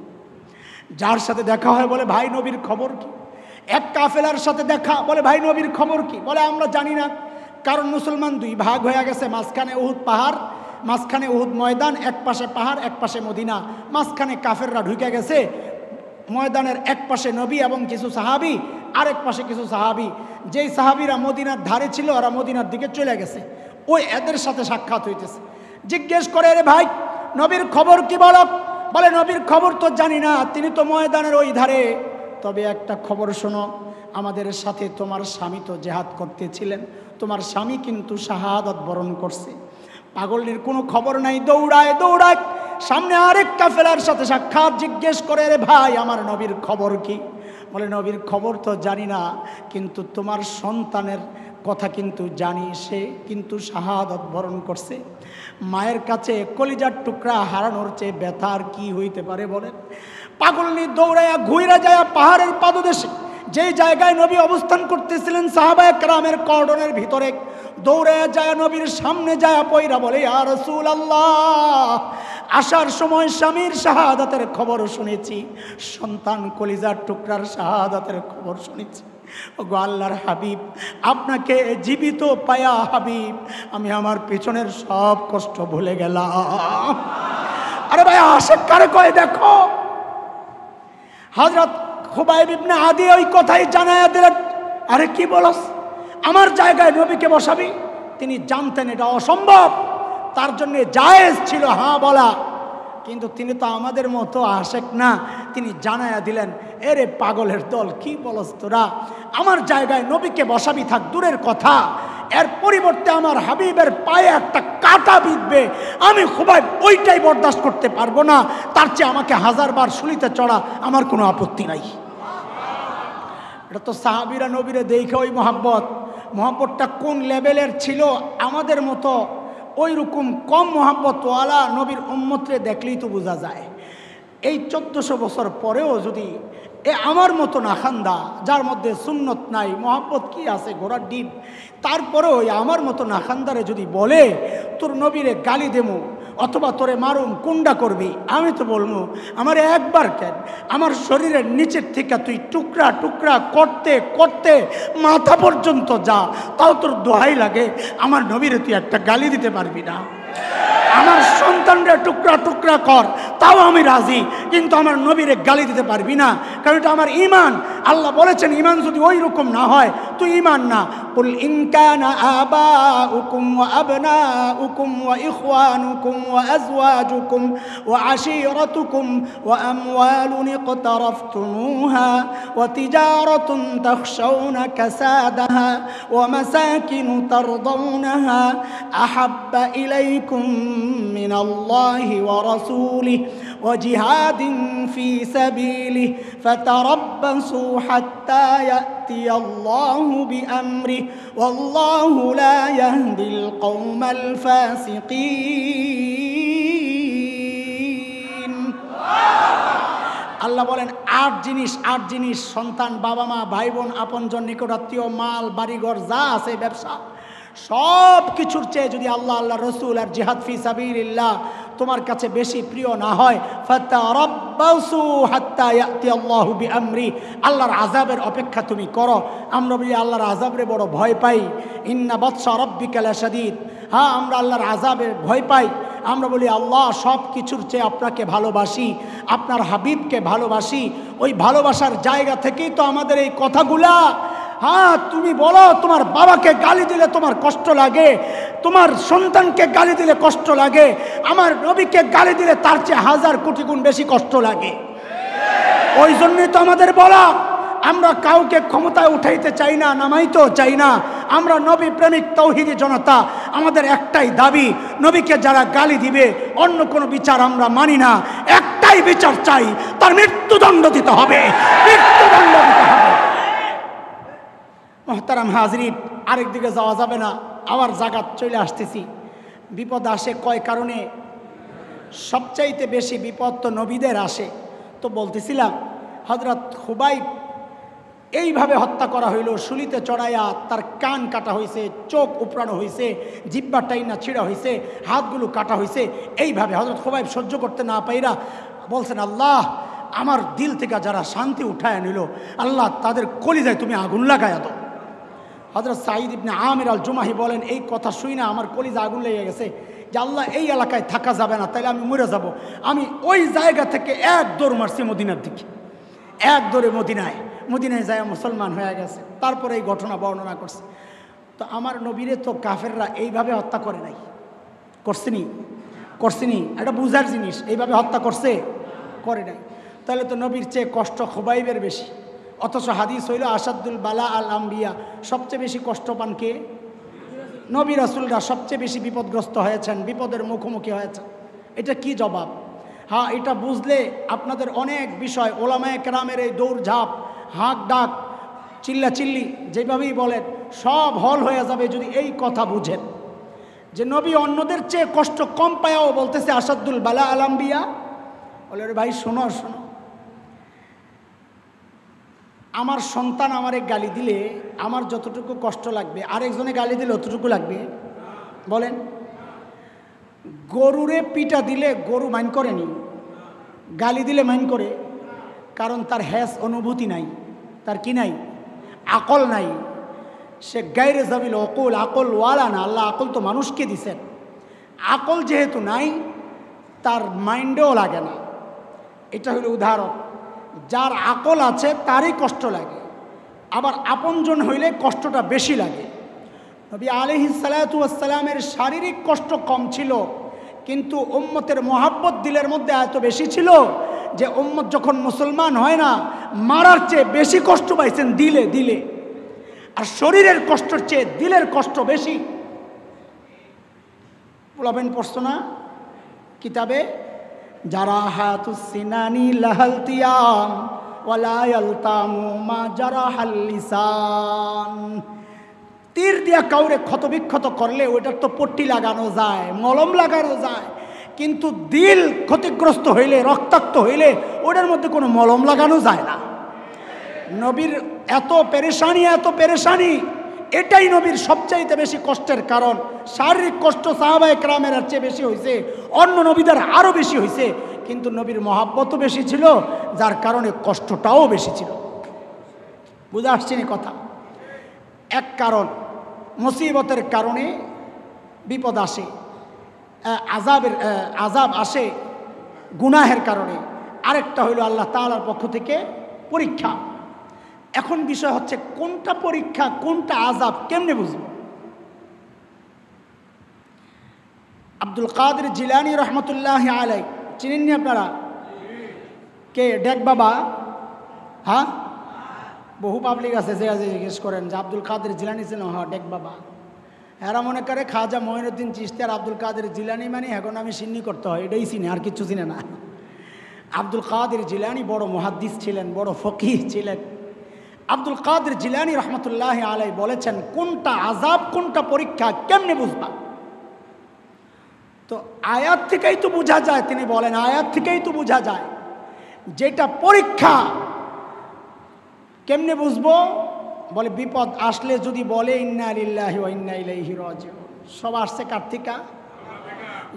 যার সাথে দেখা হয় বলে, ভাই নবীর খবর কি? এক কাফেলার সাথে দেখা, বলে ভাই নবীর খবর কি? বলে আমরা জানি না, কারণ মুসলমান 2 ভাগ হয়ে গেছে, মাঝখানে উহুদ পাহাড়, মাঝখানে উহুদ ময়দান, এক পাশে পাহাড় এক পাশে মদিনা, মাঝখানে কাফেররা ঢুকে গেছে। ময়দানের এক পাশে নবী এবং কিছু সাহাবী, আরেক পাশে কিছু সাহাবী। যেই সাহাবীরা মদিনার ধারে ছিল ওরা মদিনার দিকে চলে গেছে, ওই এদের সাথে সাক্ষাৎ হইতেছে। জিজ্ঞেস করে, রে ভাই নবীর খবর কি বলো? বলে নবীর খবর তো জানি না, তিনি তো ময়দানের ওই ধারে। তবে একটা খবর শোনো, আমাদের সাথে তোমার স্বামী তো জেহাদ করতেছিলেন, তোমার স্বামী কিন্তু শাহাদাত বরণ করছে। পাগলটির কোনো খবর নাই, দৌড়ায় দৌড়ায় সামনে আরেক কাফেলার সাথে সাক্ষাৎ। জিজ্ঞেস করে, রে ভাই আমার নবীর খবর কি? বলে নবীর খবর তো জানি না, কিন্তু তোমার সন্তানের কথা কিন্তু জানি, সে কিন্তু শাহাদাত বরণ করছে। মায়ের কাছে কলিজার টুকরা হারানোর চেয়ে ব্যথা আর কি হইতে পারে বলেন? পাগলনি দৌড়াইয়া ঘুইরা যায় পাহাড়ের পাদদেশে, যেই জায়গায় নবী অবস্থান করতেছিলেন সাহাবায়ে কেরামের কর্ডনের ভিতরে। দৌড়াইয়া যায় নবীর সামনে যায় পয়রা বলে, ইয়া রাসূলুল্লাহ, আসার সময় স্বামীর শাহাদাতের খবর শুনেছি, সন্তান কলিজার টুকরার শাহাদাতের খবর শুনেছি। ওগো আল্লাহর হাবিব, আপনাকে জীবিত পায়া হাবিব আমি আমার পেছনের সব কষ্ট ভুলে গেলাম। আরে ভাই আশিক কারে কয় দেখো। হযরত খুবাইব ইবনে আদি ওই কথাই জানায়া দিলেন, আরে কি বলস, আমার জায়গায় নবীকে বসাবি? তিনি জানতেন এটা অসম্ভব, তার জন্য জায়েজ ছিল হ্যাঁ বলা, কিন্তু তিনি তো আমাদের মতো আশিক না। তিনি জানায়া দিলেন, এরে পাগলের দল, কি বলস তোরা, আমার জায়গায় নবীকে বসাবি থাক দূরের কথা, এর পরিবর্তে আমার হাবিবের পায়ে একটা কাঁটা বিঁধবে, আমি খুবাইব ওইটাই বরদাস্ত করতে পারবো না, তার চেয়ে আমাকে 1000 বার শুলিতে চড়া আমার কোনো আপত্তি নাই। এটা তো সাহাবীরা নবীরে দেখে ওই মহব্বতটা কোন লেভেলের ছিল, আমাদের মতো ওই রকম কম মহব্বতওয়ালা নবীর উম্মতরে দেখলেই তো বোঝা যায়। এই 1400 বছর পরেও যদি আমার মতো নাখান্দা, যার মধ্যে সুন্নত নাই, মহব্বত কি আছে ঘোড়ার ডিম, তারপরেও আমার মতো নাখান্দারে যদি বলে তোর নবীরে গালি দেবো অথবা তোরে মারুম কুন্ডা করবি, আমি তো বলবো আমার একবার কেন, আমার শরীরের নিচের থেকে তুই টুকরা টুকরা করতে করতে মাথা পর্যন্ত যা, তাও তোর দোহাই লাগে আমার নবীরে তুই একটা গালি দিতে পারবি না। আমার সন্তানরা টুকরা টুকরা কর, তাও আমি রাজি, কিন্তু আমার নবীরে গালি দিতে পারবি না, কারণ এটা আমার ঈমান। আল্লাহ বলেছেন ঈমান যদি ওই রকম না হয় তুই ঈমান না। কুল ইন কানা আবাউকুম ওয়া আবনাউকুম ওয়া ইখওয়ানুকুম ওয়া আজওয়াজুকুম ওয়া আশীরাতুকুম ওয়া আমওয়ালুন ইকতারাফতুমুহা ওয়া তিজারাতুন তাখশাউনা কাসাদাহা ওয়া মাসাকিন তারদাউনাহা আহাব্বা ইলাইকুম মিনাল্লাহি ওয়া রাসূলিহি ওয়া জিহাদিন ফি সাবিলিহি ফাতারাব্বাসু হাত্তা ইয়াতিয়াল্লাহু বিআমরিহি ওয়াল্লাহু লা ইয়াহদিল কওমাল ফাসিকিন। আল্লাহ বলেন 8 জিনিস, সন্তান, বাবা মা, ভাই বোন, আপনজন, নিকটাত্মীয়, মাল, বাড়িঘর যা আছে, ব্যবসা, সব কিছুর চেয়ে যদি আল্লাহ, আল্লাহ রসুল আর জিহাদ ফি সাবিলিল্লাহ তোমার কাছে বেশি প্রিয় না হয়, ফাতারাব্বাসু হাত্তা ইয়াতি আল্লাহু বিআমরি, আল্লাহর আযাবের অপেক্ষা তুমি করো। আমরা বলি আল্লাহর আযাবরে বড় ভয় পাই, ইন্না বাতশা রাব্বিকা লাশাদীদ। হ্যাঁ, আমরা আল্লাহর আযাবের ভয় পাই। আমরা বলি আল্লাহ সব কিছুর চেয়ে আপনাকে ভালোবাসি, আপনার হাবিবকে ভালোবাসি। ওই ভালোবাসার জায়গা থেকেই তো আমাদের এই কথাগুলা। হ্যাঁ, তুমি বলো তোমার বাবাকে গালি দিলে তোমার কষ্ট লাগে, তোমার সন্তানকে গালি দিলে কষ্ট লাগে, আমার নবীকে গালি দিলে তার চেয়ে হাজার কোটি গুণ বেশি কষ্ট লাগে। ওই জন্যই তো আমাদের বলা, আমরা কাউকে ক্ষমতায় উঠাইতে চাই না, নামাইতেও চাই না। আমরা নবী প্রেমিক তৌহিদি জনতা, আমাদের একটাই দাবি, নবীকে যারা গালি দিবে অন্য কোনো বিচার আমরা মানি না, একটাই বিচার চাই, তার মৃত্যুদণ্ড দিতে হবে, মৃত্যুদণ্ড দিতে হবে। মোহতারাম হাজরিন, আরেকদিকে যাওয়া যাবে না, আবার জাগাত চলে আসতেছি। বিপদ আসে কয় কারণে? সবচাইতে বেশি বিপদ তো নবীদের আসে। তো বলতেছিলাম হযরত খুবাইব এইভাবে হত্যা করা হইল, শুলিতে চড়াইয়া তার কান কাটা হয়েছে, চোখ উপড়ানো হয়েছে, জিব্বা টাইনা ছিঁড়া হয়েছে, হাতগুলো কাটা হয়েছে। এইভাবে হযরত খুবাইব সহ্য করতে না পাইরা বলছেন, আল্লাহ আমার দিল থেকে যারা শান্তি উঠায় নিল, আল্লাহ তাদের কলিজায় তুমি আগুন লাগাইয়া দাও। হযরত সাঈদ ইবনে আমির আল জুমাহি বলেন, এই কথা শুই না আমার কলিজা আগুন লেগে গেছে যে আল্লাহ এই এলাকায় থাকা যাবে না, তাইলে আমি মরে যাব। আমি ওই জায়গা থেকে এক দৌড় মারছি মদিনার দিকে, এক দৌড়ে মদিনায় যায় মুসলমান হয়ে গেছে। তারপরে এই ঘটনা বর্ণনা করছে। তো আমার নবীরে তো কাফেররা এইভাবে হত্যা করে নাই, করছেনি, এটা বুঝার জিনিস। এইভাবে হত্যা করছে, করে নাই। তাহলে তো নবীর চেয়ে কষ্ট খুবাইবের বেশি। অথচ হাদিস হইল আসাদুল বালা আল আম্বিয়া, সবচেয়ে বেশি কষ্ট পান কে? নবী রাসূলরা সবচেয়ে বেশি বিপদগ্রস্ত হয়েছেন, বিপদের মুখোমুখি হয়েছেন। এটা কি জবাব? হ্যাঁ, এটা বুঝলে আপনাদের অনেক বিষয়, ওলামায়ে কেরামের এই দৌড়ঝাঁপ, হাঁক ডাক, চিল্লাচিল্লি যেভাবেই বলেন, সব হল হয়ে যাবে যদি এই কথা বুঝেন যে নবী অন্যদের চেয়ে কষ্ট কম পায়াও বলতেছে আসাদুল বালা আল আম্বিয়া। বলে, রে ভাই শোনো, আমার সন্তান আমারে গালি দিলে আমার যতটুকু কষ্ট লাগবে আরেকজনে গালি দিলে অতটুকু লাগবে? বলেন। গরুরে পিটা দিলে গরু মাইন করেনি, গালি দিলে মাইন করে, কারণ তার হ্যাস অনুভূতি নাই, তার কি নাই? আকল নাই। সে গায়রে জাবিল অকুল, আকল ওয়ালা না। আল্লাহ আকল তো মানুষকে দিছেন, আকল যেহেতু নাই তার মাইন্ডেও লাগে না। এটা হলো উদাহরণ। যার আকল আছে তারই কষ্ট লাগে, আবার আপনজন হইলে কষ্টটা বেশি লাগে। নবী আলাইহিস সালাতু ওয়াস সালামের শারীরিক কষ্ট কম ছিল, কিন্তু উম্মতের মহাব্বত দিলের মধ্যে এত বেশি ছিল যে উম্মত যখন মুসলমান হয় না, মারার চেয়ে বেশি কষ্ট পাইছেন দিলে। আর শরীরের কষ্টের চেয়ে দিলের কষ্ট বেশি। বলবেন পড়ছো না কিতাবে, জারাহাতুস সিনানি লাহাল তিয়াম ওয়ালা ইয়ালতামু মা জারাহাল লিসান। তীর দিয়া কাউরে ক্ষতবিক্ষত করলে ওইটার তো পট্টি লাগানো যায়, মলম লাগানো যায়, কিন্তু দিল ক্ষতিগ্রস্ত হইলে, রক্তাক্ত হইলে ওটার মধ্যে কোনো মলম লাগানো যায় না। নবীর এত পেরেশানি, এটাই নবীর সবচাইতে বেশি কষ্টের কারণ। শারীরিক কষ্ট সাহাবায়ে কেরামের চেয়ে বেশি হয়েছে, অন্য নবীদের আরও বেশি হয়েছে, কিন্তু নবীর মহাব্বতও বেশি ছিল, যার কারণে কষ্টটাও বেশি ছিল। বুঝে আসছে না কথা? এক কারণ, মুসিবতের কারণে বিপদ আসে, আযাব আসে গুনাহের কারণে। আরেকটা হইল আল্লাহ তাআলার পক্ষ থেকে পরীক্ষা। এখন বিষয় হচ্ছে কোনটা পরীক্ষা কোনটা আযাব কেমনে বুঝব? আব্দুল কাদের জিলানী রহমতুল্লাহ আলাইহি চিনেননি আপনারা? কে? ডেক বাবা? হ্যাঁ, বহু পাবলিক আছে যে জিজ্ঞেস করেন যে আব্দুল কাদের জিলানী ছিল। হ্যাঁ, ডেক বাবা। এরা মনে করে খাজা মঈনুদ্দিন চিশতি আর আব্দুল কাদের জিলানী মানে এখন আমি সিন্নি করতে হয়, এটাই চিনে, আর কিছু চিনে না। আব্দুল কাদের জিলানী বড় মুহাদ্দিস ছিলেন, বড় ফকিহ ছিলেন। আব্দুল কাদের জিলানী রহমতুল্লাহ আলাইহি বলেছেন, কোনটা আযাব কোনটা পরীক্ষা কেমনে বুঝবা? তো আয়াত থেকেই তো বোঝা যায়। তিনি বলেন, আয়াত থেকেই তো বোঝা যায় যেটা পরীক্ষা। কেমনে বুঝবো? বলে বিপদ আসলে যদি বলে ইন্না লিল্লাহি ওয়া ইন্না ইলাইহি রাজিউন, সব আসছে কার থেকে?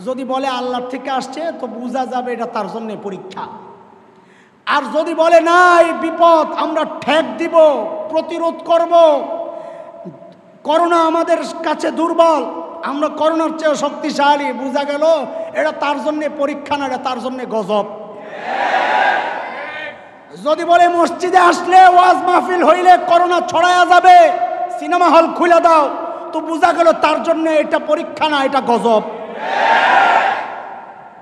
যদি বলে আল্লাহর থেকে আসছে তো বোঝা যাবে এটা তার জন্য পরীক্ষা। আর যদি বলে না এই বিপদ আমরা ঠেক দিব, প্রতিরোধ করব, করোনা আমাদের কাছে দুর্বল, আমরা করোনার চেয়ে শক্তিশালী, বোঝা গেল এটা তার জন্য পরীক্ষা না, এটা তার জন্য গজব। যদি বলে মসজিদে আসলে ওয়াজ মাহফিল হইলে করোনা ছড়ায়া যাবে, সিনেমা হল খুলে দাও, তো বোঝা গেল তার জন্য এটা পরীক্ষা না, এটা গজব।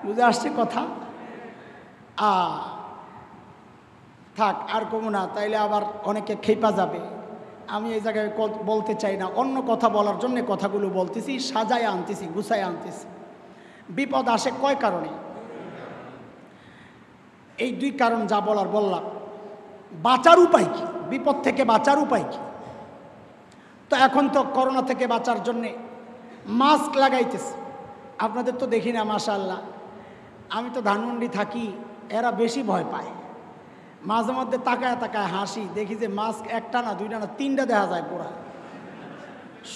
বুঝে আসছে কথা? থাক আর কমু না, তাইলে আবার অনেকে খেপা যাবে। আমি এই জায়গায় বলতে চাই না, অন্য কথা বলার জন্য কথাগুলো বলতেছি, সাজায় আনতেছি, গুছায় আনতেছি। বিপদ আসে কয় কারণে? এই দুই কারণ যা বলার বললাম। বাঁচার উপায় কি? বিপদ থেকে বাঁচার উপায় কি? তো এখন তো করোনা থেকে বাঁচার জন্যে মাস্ক লাগাইতেছে। আপনাদের তো দেখি না, মাশাআল্লাহ। আমি তো ধানমন্ডি থাকি, এরা বেশি ভয় পায়। মাঝে মধ্যে তাকায় তাকায় হাসি, দেখি যে মাস্ক একটা না, দুইটা না, তিনটা দেখা যায় পুরা।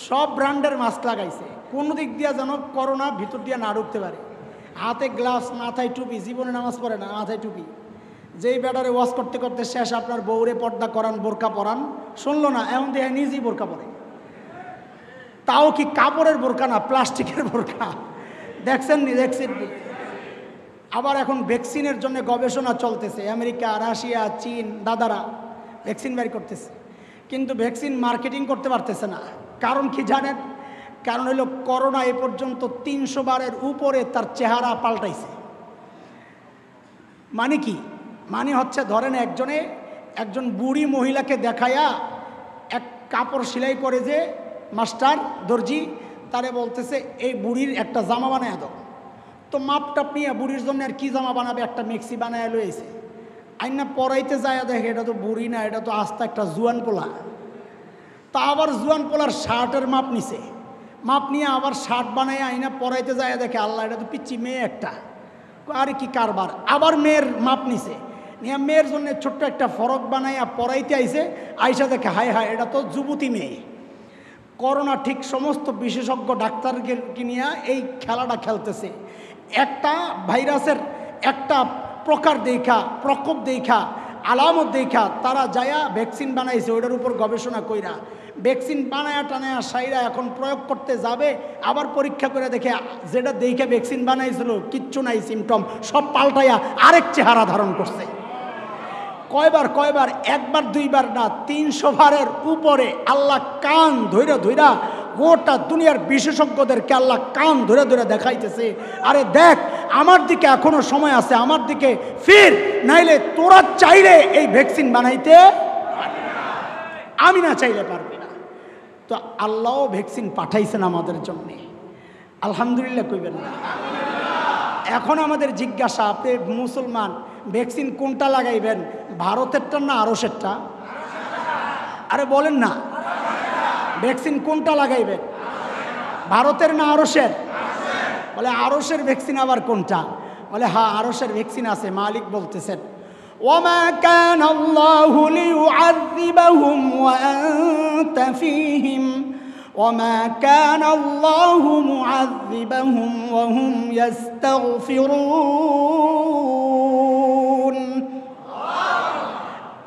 সব ব্র্যান্ডের মাস্ক লাগাইছে, কোনো দিক দিয়ে যেন করোনা ভিতর দিয়ে না ঢুকতে পারে। হাতে গ্লাভস, মাথায় টুপি, জীবনে নামাজ পড়ে না, মাথায় টুপি। যেই ব্যাটারে ওয়াশ করতে করতে শেষ, আপনার বউরে পর্দা করান, বোরকা পরান, শুনলো না, এমন দেখে নিজেই বোরকা পরে। তাও কি কাপড়ের বোরকা না, প্লাস্টিকের বোরকা। দেখছেন নি? দেখছেন নি? আবার এখন ভ্যাকসিনের জন্য গবেষণা চলতেছে, আমেরিকা, রাশিয়া, চীন দাদারা ভ্যাকসিন বের করতেছে, কিন্তু ভ্যাকসিন মার্কেটিং করতে পারতেছে না। কারণ কি জানেন? কারণ হলো করোনা এ পর্যন্ত 300 বারের উপরে তার চেহারা পাল্টাইছে। মানে কি? মানে হচ্ছে ধরেন একজন বুড়ি মহিলাকে দেখায়া এক কাপড় সেলাই করে, যে মাস্টার দর্জি তারে বলতেছে এই বুড়ির একটা জামা বানায় দাও। তো মাপটাপ নিয়ে বুড়ির জন্য আর কি জামা বানাবে, একটা মেক্সি বানায় লইছে। আইনা পরাইতে যায়, দেখে এটা তো বুড়ি না, এটা তো আস্তে একটা জুয়ান পোলা। তা আবার জুয়ান পোলার শার্টের মাপ নিছে, মাপ নিয়ে আবার শার্ট বানায় আইনা পরাইতে যায়, দেখে আল্লাহ এটা তো পিচ্ছি মেয়ে একটা, আরে কি কারবার। আবার মেয়ের মাপ নিছে, নিয়ে মেয়ের জন্য ছোট্ট একটা ফরক বানাইয়া পরাইতে আইছে, আইসা দেখে হায় হায় এটা তো যুবতী মেয়ে। করোনা ঠিক সমস্ত বিশেষজ্ঞ ডাক্তারকে নিয়ে এই খেলাটা খেলতেছে। একটা ভাইরাসের একটা প্রকার দেখা, প্রকোপ দেখা, আলামত দেখা তারা যায়া ভ্যাকসিন বানাইছে, ওইটার উপর গবেষণা কইরা ভ্যাকসিন বানায়া টানায়া সাইরা এখন প্রয়োগ করতে যাবে, আবার পরীক্ষা করে দেখে যেটা দেখে ভ্যাকসিন বানাইছিল কিচ্ছু নাই, সিমটম সব পাল্টাইয়া আরেক চেহারা ধারণ করছে। কয়বার? একবার দুইবার না, 300 বারের উপরে আল্লাহ কান ধইরা ধইরা গোটা দুনিয়ার বিশেষজ্ঞদেরকে আল্লাহ কান ধরে ধরে দেখাইতেছে, আরে দেখ আমার দিকে এখনো সময় আছে, আমার দিকে ফির, নাইলে তোরা চাইলে এই ভ্যাকসিন বানাইতে, আমি না চাইলে পারবি না। তো আল্লাহও ভ্যাকসিন পাঠাইছেন আমাদের জন্য, আলহামদুলিল্লাহ কইবেন না? এখন আমাদের জিজ্ঞাসা, আপনি মুসলমান, ভ্যাকসিন কোনটা লাগাইবেন, ভারতেরটা না আরশেরটা? আরে বলেন না, ভ্যাকসিন কোনটা লাগাইবেন, ভারতের না আরশের? বলে আরশের ভ্যাকসিন আবার কোনটা? বলে হ্যাঁ আরশের ভ্যাকসিন আছে। মালিক বলতেছেন ওয়ামা কানা আল্লাহু লিয়ুআযিবাহুম ওয়া আনতা ফীহিম ওয়ামা কানা আল্লাহু মুআযিবাহুম ওয়া হুম ইস্তাগফিরুন।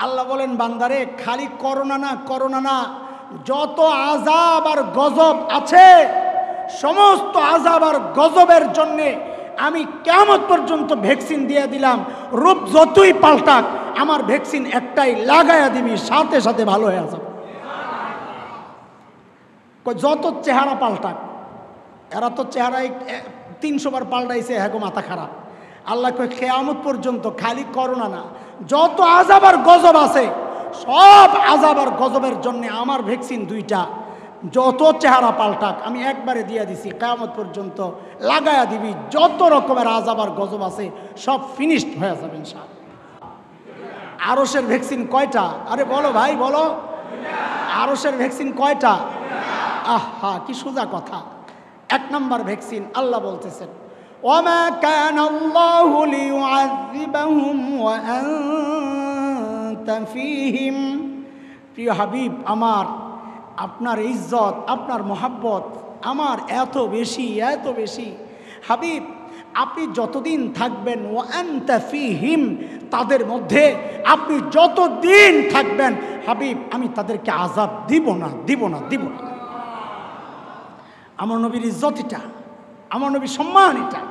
আল্লাহ বলেন বান্দারে খালি করোনা না, যত আযাব আর গজব আছে সমস্ত আযাব আর গজবের জন্যে আমি কিয়ামত পর্যন্ত ভ্যাকসিন দিয়ে দিলাম। রূপ যতই পাল্টাক আমার ভ্যাকসিন একটাই, লাগায়া দিবি, সাথে সাথে ভালো হয়ে যাবে। যত চেহারা পাল্টাক, এরা তো চেহারায় 300 বার পাল্টাইছে, হ্যাঁ মাথা খারাপ। আল্লাহ কয় কিয়ামত পর্যন্ত খালি করোনা না, যত আযাব আর গজব আছে সব আযাব আর গজবের জন্য আমার ভ্যাকসিন দুইটা। যত চেহারা পাল্টাক আমি একবারে দিয়ে দিছি, কিয়ামত পর্যন্ত লাগায়া দিবি, যত রকমের আযাব আর গজব আছে সব ফিনিশড হয়ে যাবে ইনশাআল্লাহ। আরশের ভ্যাকসিন কয়টা? আরে বলো ভাই বলো, আরশের ভ্যাকসিন কয়টা? আহা কি সোজা কথা। 1 নম্বর ভ্যাকসিন আল্লাহ বলতেছেন ওয়ামা কানা আল্লাহু লিয়ুআযিবাহুম ওয়া আনতা ফীহিম প্রিয় হাবিব আমার, আপনার ইজ্জত, আপনার মোহাব্বত আমার এত বেশি, এত বেশি। হাবিব, আপনি যতদিন থাকবেন ওয়া আনতা ফীহিম, তাদের মধ্যে আপনি যতদিন থাকবেন হাবিব, আমি তাদেরকে আযাব দিব না, দিব না, দিব না। আমার নবীর ইজ্জত এটা, আমার নবীর সম্মান এটা।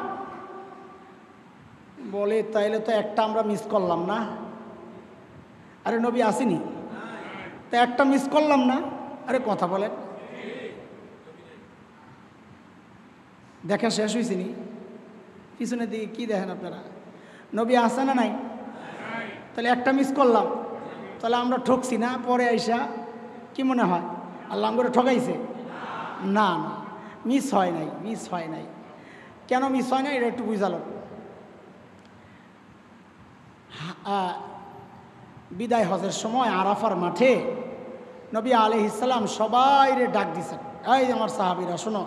বলে তাইলে তো একটা আমরা মিস করলাম না। আরে নবী আসেনি, তা একটা মিস করলাম না। আরে কথা বলেন, দেখা শেষ হয়েছে নি? পিছনের দিকে কি দেখেন আপনারা? নবী আসে না নাই? তাহলে একটা মিস করলাম, তাহলে আমরা ঠকছি না? পরে আইসা কি মনে হয় আল্লাহ করে ঠকাইছে? না না, মিস হয় নাই, মিস হয় নাই। কেন মিস হয় নাই এটা একটু বুঝালো। বিদায় হজের সময় আরাফার মাঠে নবী আলাইহিস সালাম সবাই রে ডাক দিছেন, এই আমার সাহাবীরা শোনো,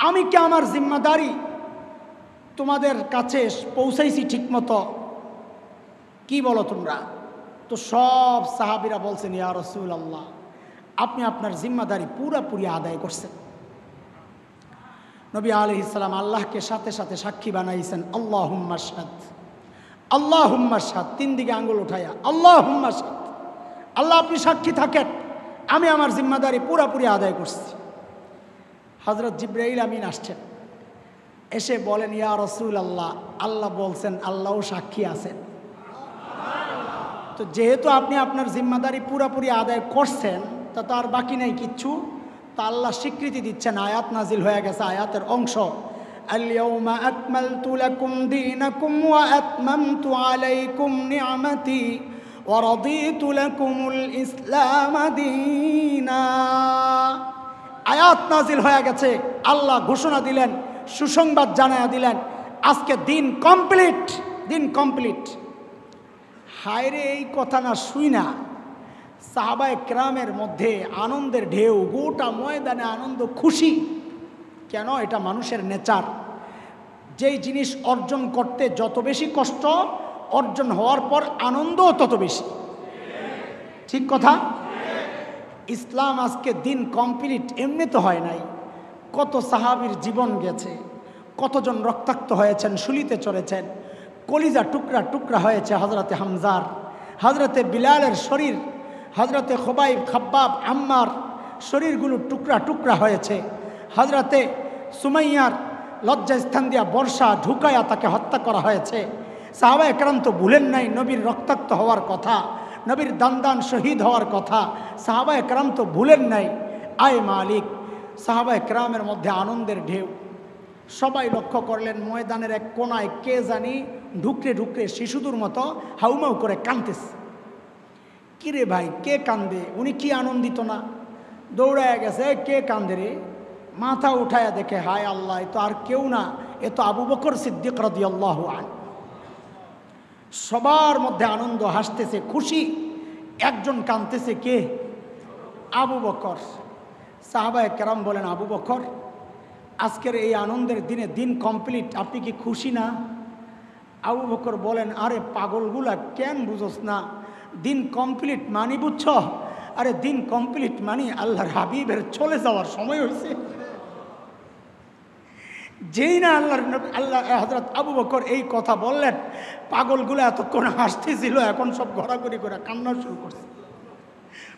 আমি কি আমার জিম্মাদারি তোমাদের কাছে পৌঁছাইছি ঠিক মতো? কি বলো তোমরা? তো সব সাহাবীরা বলছেন, ইয়া রাসূলুল্লাহ, আপনি আপনার জিম্মাদারি পুরোপুরি আদায় করছেন। নবী আলাইহিস সালাম আল্লাহকে সাথে সাথে সাক্ষী বানাইছেন, আল্লাহুম্মা শাহাদ, আল্লাহুম্মা শাহাদ, তিন দিকে আঙ্গুল উঠাইয়া আল্লাহুম্মা শাহাদ, আল্লাহ আপনি সাক্ষী থাকেন আমি আমার জিম্মাদারি পুরোপুরি আদায় করছি। হযরত জিবরাইল আমিন আসছেন, এসে বলেন, ইয়া রাসূলুল্লাহ, আল্লাহ বলছেন আল্লাহও সাক্ষী আছেন। তো যেহেতু আপনি আপনার জিম্মাদারি পুরোপুরি আদায় করছেন, তা তো আর বাকি নাই কিচ্ছু। তা আল্লাহ স্বীকৃতি দিচ্ছেন, আয়াত নাজিল হয়ে গেছে, আয়াতের অংশ, আল-ইয়াউমা আকমালতু লাকুম দীনাকুম ওয়া আতমামতু আলাইকুম নি'মাতি ওয়া রাদিতু লাকুমুল ইসলাম দীনা। আয়াত নাজিল হয়ে গেছে, আল্লাহ ঘোষণা দিলেন, সুসংবাদ জানায়া দিলেন, আজকে দিন কমপ্লিট, দিন কমপ্লিট। হায়রে এই কথা না শুই না সাহাবায়ে কেরামের মধ্যে আনন্দের ঢেউ, গোটা ময়দানে আনন্দ, খুশি। কেন? এটা মানুষের নেচার। যেই জিনিস অর্জন করতে যত বেশি কষ্ট, অর্জন হওয়ার পর আনন্দও তত বেশি। ঠিক কথা? ইসলাম আজকে দিন কমপ্লিট এমনি তো হয় নাই। কত সাহাবীর জীবন গেছে, কতজন রক্তাক্ত হয়েছেন, শুলিতে চড়েছেন, কলিজা টুকরা টুকরা হয়েছে হযরতে হামজার, হযরতে বিলালের শরীর, হযরতে খুবাইব, খাব্বাব, আম্মার শরীরগুলো টুকরা টুকরা হয়েছে, হযরতে সুমাইয়ার লজ্জাস্থান দিয়া বর্ষা ঢুকায়া তাকে হত্যা করা হয়েছে। সাহাবায়ে কেরাম তো ভুলেন নাই নবীর রক্তাক্ত হওয়ার কথা, নবীর দান শহীদ হওয়ার কথা, সাহাবায়ে কেরাম তো ভুলেন নাই। আয় মালিক, সাহাবায়ে কেরামের মধ্যে আনন্দের ঢেউ। সবাই লক্ষ্য করলেন ময়দানের এক কোনায় কে জানি ঢুকরে ঢুকরে শিশুদের মতো হাউমাউ করে কাঁদতেছে। কিরে ভাই, কে কান্দে? উনি কি আনন্দিত না? দৌড়ায় গেছে, কে কান্দে রে? মাথা উঠায়া দেখে, হায় আল্লাহ, এ তো আর কেউ না, এ তো আবু বকর সিদ্দিক রাদিয়াল্লাহু আনহু। সবার মধ্যে আনন্দ, হাসতেছে, খুশি। একজন কাঁদতেছে, কে? আবু বকর। সাহাবায়ে কেরাম বলেন, আবু বকর, আজকের এই আনন্দের দিনে দিন কমপ্লিট, আপনি কি খুশি না? আবু বকর বলেন, আরে পাগলগুলা, কেন বুঝোস না? দিন কমপ্লিট মানি বুঝছ? আরে দিন কমপ্লিট মানি আল্লাহর হাবিবের চলে যাওয়ার সময় হয়েছে। যেই না আল্লাহ হযরত আবু বকর এই কথা বললেন, পাগলগুলো এতক্ষণ হাসতেছিল, এখন সব ঘোরাঘুরি করে কান্না শুরু করছে।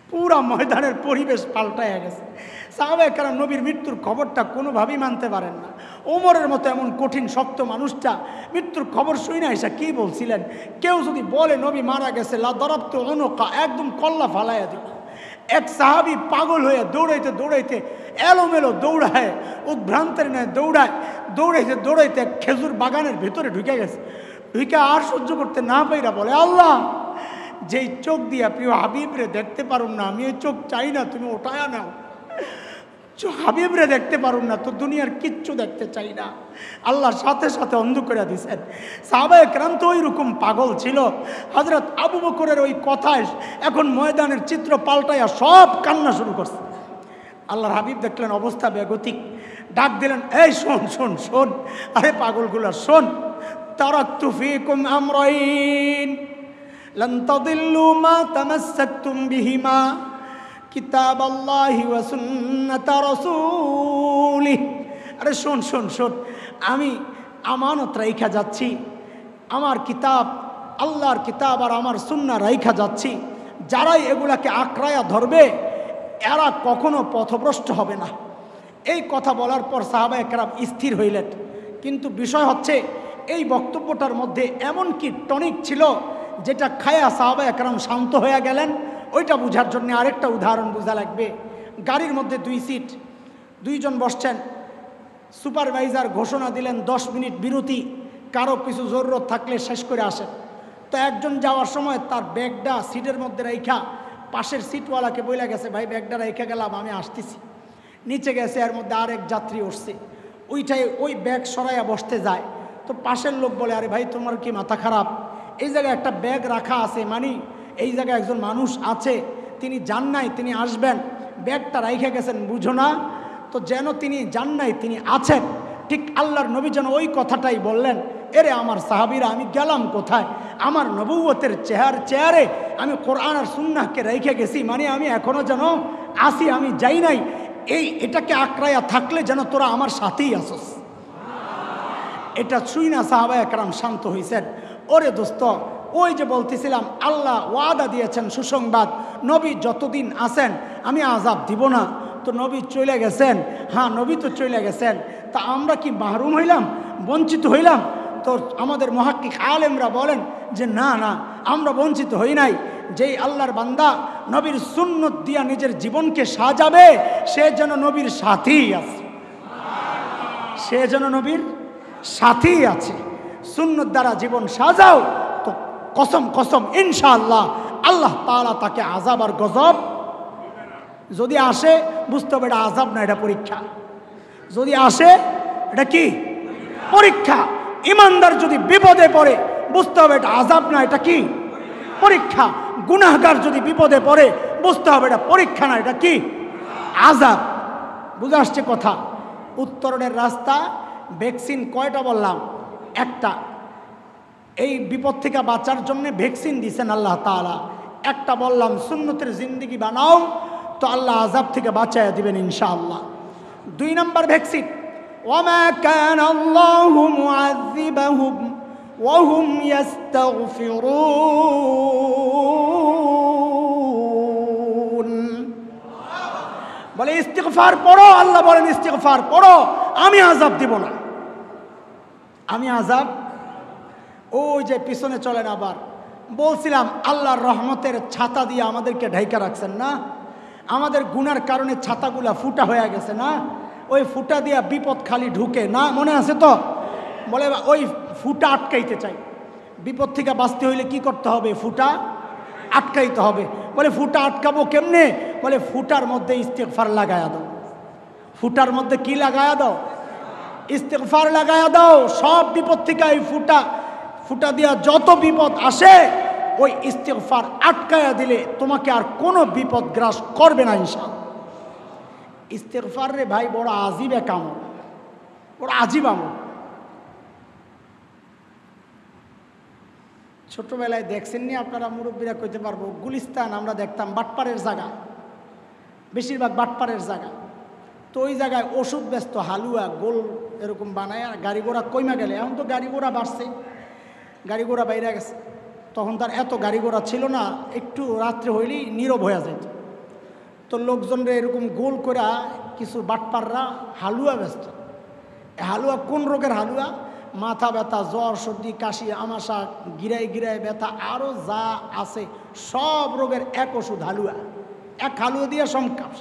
পুরা ময়দানের পরিবেশ পাল্টায় গেছে। সাহাবায়ে কেরাম নবীর মৃত্যুর খবরটা কোনোভাবেই মানতে পারেন না। ওমরের মতো এমন কঠিন শক্ত মানুষটা মৃত্যুর খবর শুই না এসে কী বলছিলেন, কেউ যদি বলে নবী মারা গেছে, লা দরাবতু উনুকা, একদম কল্লা ফালাইয়া দিল। এক সাহাবী পাগল হয়ে দৌড়াইতে দৌড়াইতে এলোমেলো দৌড়ায়, উদ্ভ্রান্তের ন্যায় দৌড়ায়, দৌড়াইতে দৌড়াইতে খেজুর বাগানের ভেতরে ঢুকে গেছে। ঢুকে আর সহ্য করতে না পাইরা বলে, আল্লাহ, যেই চোখ দিয়া প্রিয় হাবিবরে দেখতে পারুম না, আমি এই চোখ চাই না, তুমি ওঠায়া নাও। হাবিবরে দেখতে পারুম না তো দুনিয়ার কিচ্ছু দেখতে চাই না। আল্লাহর সাথে সাথে অন্ধ করে দিয়েছেন। সাহাবায়ে কেরাম তো ওইরকম পাগল ছিল। হযরত আবু বকরের ওই কথায় এখন ময়দানের চিত্র পাল্টাইয়া সব কান্না শুরু করছে। আল্লাহর হাবিব দেখলেন অবস্থা বেগতিক, ডাক দিলেন, এই শোন শোন শোন, আরে পাগলগুলা শোন, তারাকতু ফীকুম আমরাইন লান তাদিল্লু মা তামাসসাকতুম বিহিমা কিতাবাল্লাহি ওয়া সুন্নাতা রাসূলিহি। আরে শোন শোন শোন, আমি আমানত রাইখা যাচ্ছি, আমার কিতাব আল্লাহর কিতাব আর আমার সুন্নাহ রাইখা যাচ্ছি। যারাই এগুলাকে আঁকড়ায়া ধরবে এরা কখনো পথভ্রষ্ট হবে না। এই কথা বলার পর সাহাবায়ে কেরাম স্থির হইলেন। কিন্তু বিষয় হচ্ছে এই বক্তব্যটার মধ্যে এমন কি টনিক ছিল যেটা খায়া সাহাবায়ে কেরাম শান্ত হয়ে গেলেন। ওইটা বোঝার জন্য আরেকটা উদাহরণ বোঝা লাগবে। গাড়ির মধ্যে 2 সিট, 2 জন বসছেন। সুপারভাইজার ঘোষণা দিলেন 10 মিনিট বিরতি, কারো কিছু জরুরত থাকলে শেষ করে আসেন। তো একজন যাওয়ার সময় তার ব্যাগটা সিটের মধ্যে রাইখা পাশের সিটওয়ালাকে বইলা গেছে, ভাই ব্যাগটা রাইখা গেলাম, আমি আসতেছি। নিচে গেছে, এর মধ্যে আরেক যাত্রী উঠছে, ওইটাই ওই ব্যাগ সরাইয়া বসতে যায়। তো পাশের লোক বলে, আরে ভাই তোমার কি মাথা খারাপ? এই জায়গায় একটা ব্যাগ রাখা আছে, মানে এই জায়গায় একজন মানুষ আছে, তিনি যান নাই, তিনি আসবেন, ব্যাগটা রাইখা গেছেন, বুঝো না? তো যেন তিনি যান নাই, তিনি আছেন। ঠিক আল্লাহর নবী যেন ওই কথাটাই বললেন, এরে আমার সাহাবীরা, আমি গেলাম কোথায়? আমার নবুয়তের চেহারে আমি কোরআন আর সুন্নাহকে রেখে গেছি, মানে আমি এখনো যেন আসি, আমি যাই নাই। এটাকে আঁকড়াইয়া থাকলে যেন তোরা আমার সাথেই আসস। এটা শুই না সাহাবায়ে কেরাম শান্ত হইছেন। ওরে দোস্ত, ওই যে বলতেছিলাম আল্লাহ ওয়াদা দিয়েছেন সুসংবাদ, নবী যতদিন আছেন আমি আযাব দিব না। তো নবী চলে গেছেন, হ্যাঁ নবী তো চলে গেছেন, তা আমরা কি মাহরুম হইলাম, বঞ্চিত হইলাম? তো আমাদের মুহাক্কিক আলেমরা বলেন যে না না, আমরা বঞ্চিত হই নাই। যেই আল্লাহর বান্দা নবীর সুন্নত দিয়া নিজের জীবনকে সাজাবে, সে যেন নবীর সাথেই আছে, সে যেন নবীর সাথেই আছে। সুন্নত দ্বারা জীবন সাজাও, তো কসম কসম ইনশাআল্লাহ আল্লাহ তাআলা তাকে আযাব আর গজব যদি আসে বুঝতে হবে এটা আযাব না, এটা পরীক্ষা। যদি আসে এটা কি? পরীক্ষা। ইমানদার যদি বিপদে পড়ে বুঝতে হবে এটা আযাব না, এটা কি? পরীক্ষা। গুনাহগার যদি বিপদে পড়ে বুঝতে হবে এটা পরীক্ষা না, এটা কি? আযাব। বুঝে আসছে কথা? উত্তরণের রাস্তা, ভ্যাকসিন কয়টা বললাম? একটা। এই বিপদ থেকে বাঁচার জন্য ভ্যাকসিন দিয়েছেন আল্লাহ তাআলা। একটা বললাম সুন্নতের জিন্দেগি বানাও, তো আল্লাহ আযাব থেকে বাঁচায়া দিবেন ইনশাআল্লাহ। 2 নম্বর ভ্যাকসিন, ওয়ামা কানা আল্লাহু মুআযিবাহুম ওয়া হুম ইস্তাগফিরুন। বলে ইস্তিগফার পড়ো, আল্লাহ বলেন ইস্তিগফার পড়ো, আমি আযাব দিব না। আমি আযাব, ওই যে পিছনে চলেন। আবার বলছিলাম আল্লাহর রহমতের ছাতা দিয়ে আমাদেরকে ঢাইকা রাখছেন না? আমাদের গুনার কারণে ছাতাগুলা ফুটা হয়ে গেছে না? ওই ফুটা দিয়া বিপদ খালি ঢুকে না, মনে আছে তো? বলে ওই ফুটা আটকাইতে চাই। বিপদ থেকে বাঁচতে হইলে কি করতে হবে? ফুটা আটকাইতে হবে। বলে ফুটা আটকাবো কেমনে? বলে ফুটার মধ্যে ইস্তিগফার লাগায়া দাও। ফুটার মধ্যে কি লাগায়া দাও? ইস্তিগফার লাগায়া দাও। সব বিপদ থেকে এই ফুটা দিয়া যত বিপদ আসে ওই ইস্তিগফার আটকায়া দিলে তোমাকে আর কোনো বিপদ গ্রাস করবে না ইনশাআল্লাহ। ইস্তিগফার রে ভাই বড় আজীব এক আমল, বড় আজীব আমল। ছোটবেলায় দেখছেন নি আপনারা, মুরব্বীরা কইতে পারবো, গুলিস্তান আমরা দেখতাম বাটপাড়ের জায়গা, বেশিরভাগ বাটপাড়ের জায়গা। তো ওই জায়গায় ওষুধ ব্যস্ত হালুয়া গোল এরকম বানায়, গাড়ি ঘোড়া কইমা গেলে, এখন তো গাড়ি ঘোড়া বাড়ছে, গাড়ি ঘোড়া বাইরে গেছে। তখন তার এত গাড়ি ঘোড়া ছিল না, একটু রাত্রে হইলেই নীরব হয়ে যেত। তো লোকজনরা এরকম গোল করে কিছু বাটপাররা হালুয়া ব্যস্ত। হালুয়া কোন রোগের হালুয়া? মাথা ব্যথা, জ্বর, সর্দি, কাশি, আমাশা, গিরায় গিরায় ব্যথা, আরও যা আছে সব রোগের এক ওষুধ হালুয়া। এক হালুয়া দিয়ে সব কাম।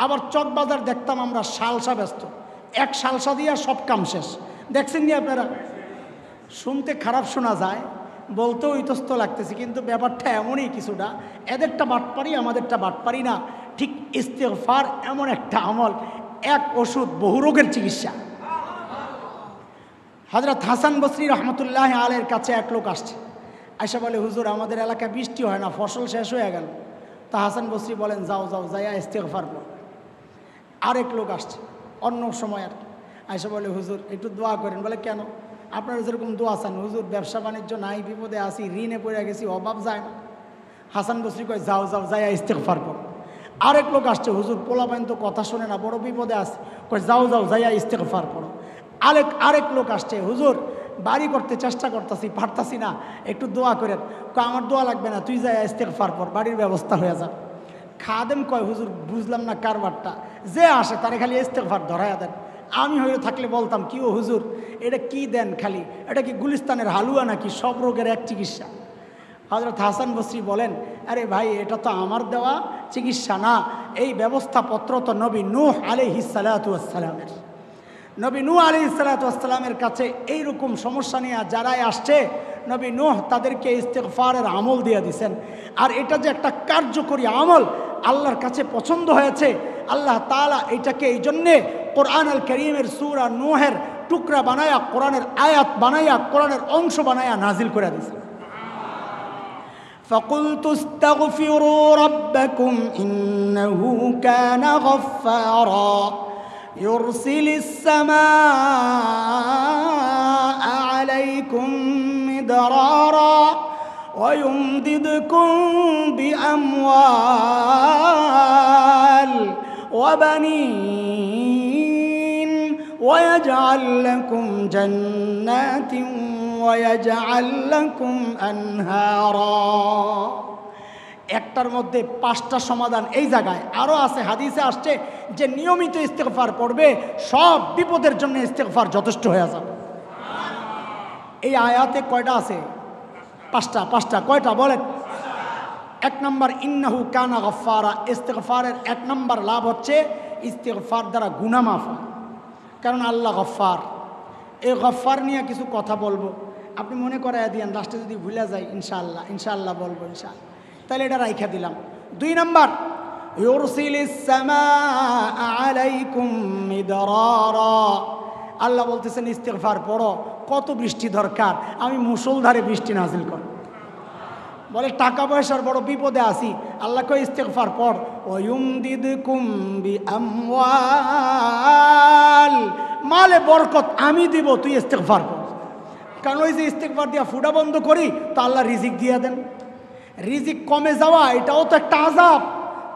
আবার চকবাজার দেখতাম আমরা সালসা ব্যস্ত, এক সালসা দিয়ে সব কাম শেষ। দেখছেন নি আপনারা? শুনতে খারাপ শোনা যায়, বলতেও ইতস্ত লাগতেছে, কিন্তু ব্যাপারটা এমনই কিছুটা। এদেরটা বাটপারি, আমাদেরটা বাটপারি না। ঠিক ইস্তিগফার এমন একটা আমল, এক ওষুধ বহু রোগের চিকিৎসা। হযরত হাসান বসরি রহমতুল্লাহ আলাইহির কাছে এক লোক আসছে, আয়েশা বলে, হুজুর আমাদের এলাকায় বৃষ্টি হয় না, ফসল শেষ হয়ে গেল। তা হাসান বসরি বলেন, যাও যাও যাইয়া ইস্তিগফার পড়ো। আরেক লোক আসছে অন্য সময় আর কি, আয়েশা বলে, হুজুর একটু দোয়া করেন। বলে কেন? আপনারা যেরকম দোয়া চান, হুজুর ব্যবসা বাণিজ্য নাই, বিপদে আসি, ঋণে পড়ে গেছি, অভাব যায় না। হাসান বসরি কয় যাও যাও যাইয়া ইস্তেগফার করো। আরেক লোক আসছে, হুজুর পোলাপাইন তো কথা শোনে না, বড় বিপদে আছে, কয় যাও যাও যাইয়া ইস্তেগফার করো। আরেক লোক আসছে, হুজুর বাড়ি করতে চেষ্টা করতেছি, পারতাছি না, একটু দোয়া করেন। কয় আমার দোয়া লাগবে না, তুই যাইয়া ইস্তেগফার কর, বাড়ির ব্যবস্থা হয়ে যাবে। খাদেম কয় হুজুর বুঝলাম না কারবারটা, যে আসে তারে খালি ইস্তেগফার ধরাইয়া দেন। আমি হয়ে থাকলে বলতাম কি ও হুজুর এটা কি দেন, খালি এটা কি গুলিস্তানের হালুয়া নাকি, সব রোগের এক চিকিৎসা? হযরত হাসান বসরি বলেন, আরে ভাই এটা তো আমার দেওয়া চিকিৎসা না, এই ব্যবস্থাপত্র তো নবী নূহ আলাইহিস সালাতু ওয়াস সালামের। নবী নূহ আলাইহিস সালাতু ওয়াস সালামের কাছে এইরকম সমস্যা নিয়ে যারাই আসছে, নবী নূহ তাদেরকে ইস্তেগফারের আমল দিয়ে দিয়েছেন। আর এটা যে একটা কার্যকরী আমল, আল্লাহর কাছে পছন্দ হয়েছে। আল্লাহ তাআলা এটাকে এই জন্যে কোরআন আল কারীমের সূরা নূহের টুকরা বানায়া, কোরআনের আয়াত বানায়া, কোরআনের অংশ বানায়া নাজিল করে দিয়েছেন। فقلت استغفروا ربكم إنه كان غفارا يرسل السماء عليكم مدرارا ويمددكم بأموال وبنين ويجعل لكم جنات ويجعل لكم أنهارا। একটার মধ্যে পাঁচটা সমাধান এই জায়গায় আরো আছে। হাদিসে আসছে যে নিয়মিত ইস্তেগফার পড়বে সব বিপদের জন্য ইস্তেগফার যথেষ্ট হয়ে যাবে। এই আয়াতে কয়টা আছে? পাঁচটা। কয়টা বলেন? এক নম্বর ইন্নাহু কানা গফফারা। ইস্তেগফারের এক নম্বর লাভ হচ্ছে ইস্তেগফার দ্বারা গুনাহ মাফ হয়, কারণ আল্লাহ গফফার। এই গফফার নিয়ে কিছু কথা বলবো, আপনি মনে করাইয়া দিয়েন, লাস্টে যদি ভুলে যাই ইনশাআল্লাহ বলবো ইনশাআল্লাহ, তাহলে এটা রাইখা দিলাম। দুই নম্বর ইউরসিলিস সামাআ আলাইকুম মিদরারা। আল্লাহ বলতেছেন ইস্তেগফার পড়ো, কত বৃষ্টি দরকার, আমি মুষলধারে বৃষ্টি নাজিল কর। বলে টাকা পয়সার বড় বিপদে আছি, আল্লাহ কয় ইস্তেগফার পড়। ওয়ুমদিদকুম বিআমওয়াল, মালে বরকত আমি দিব, তুই ইস্তেগফার কর। কারণ ওই যে ইস্তেগফার দিয়া ফুটা বন্ধ করি তো আল্লাহ রিজিক দিয়ে দেন। রিজিক কমে যাওয়া এটাও তো একটা আযাব,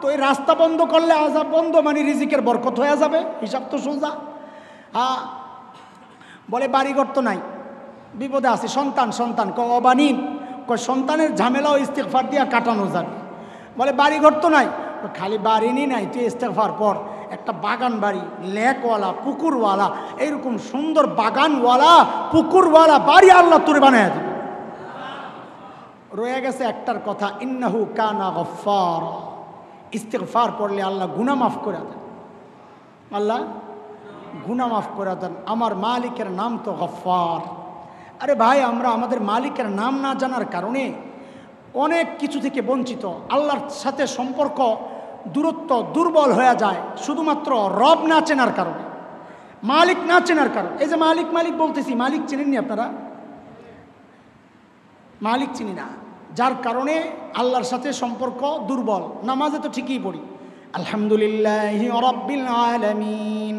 তো এই রাস্তা বন্ধ করলে আযাব বন্ধ, মানে রিজিকের বরকত হয়ে যাবে, হিসাব তো সোজা। হ্যাঁ, বলে বাড়িঘর তো নাই, বিপদে আছে, সন্তান অবানিন, সন্তানের ঝামেলাও ইস্তেগফার দিয়া কাটানো যাবে। বলে বাড়িঘর তো নাই, খালি বাড়িনি নাই, তুই ইস্তেগফার পর, একটা বাগান বাড়ি, লেকওয়ালা, পুকুরওয়ালা, এইরকম সুন্দর বাগানওয়ালা, পুকুরওয়ালা বাড়ি আল্লাহ তোর বানায় দেবে। রয়ে গেছে একটার কথা, ইন্নাহু কানা গফফার। ইস্তেগফার পড়লে আল্লাহ গুনাহ মাফ করে দেন, আল্লাহ গুনাহ মাফ করে দেন। আমার মালিকের নাম তো গফফার। আরে ভাই, আমরা আমাদের মালিকের নাম না জানার কারণে অনেক কিছু থেকে বঞ্চিত। আল্লাহর সাথে সম্পর্ক দূরত্ব দুর্বল হয়ে যায় শুধুমাত্র রব না চেনার কারণে, মালিক না চেনার কারণে। এই যে মালিক বলতেছি, মালিক চেনেননি আপনারা? মালিক চিনি না, যার কারণে আল্লাহর সাথে সম্পর্ক দুর্বল। নামাজে তো ঠিকই পড়ি, আলহামদুলিল্লাহি রাব্বিল আলামিন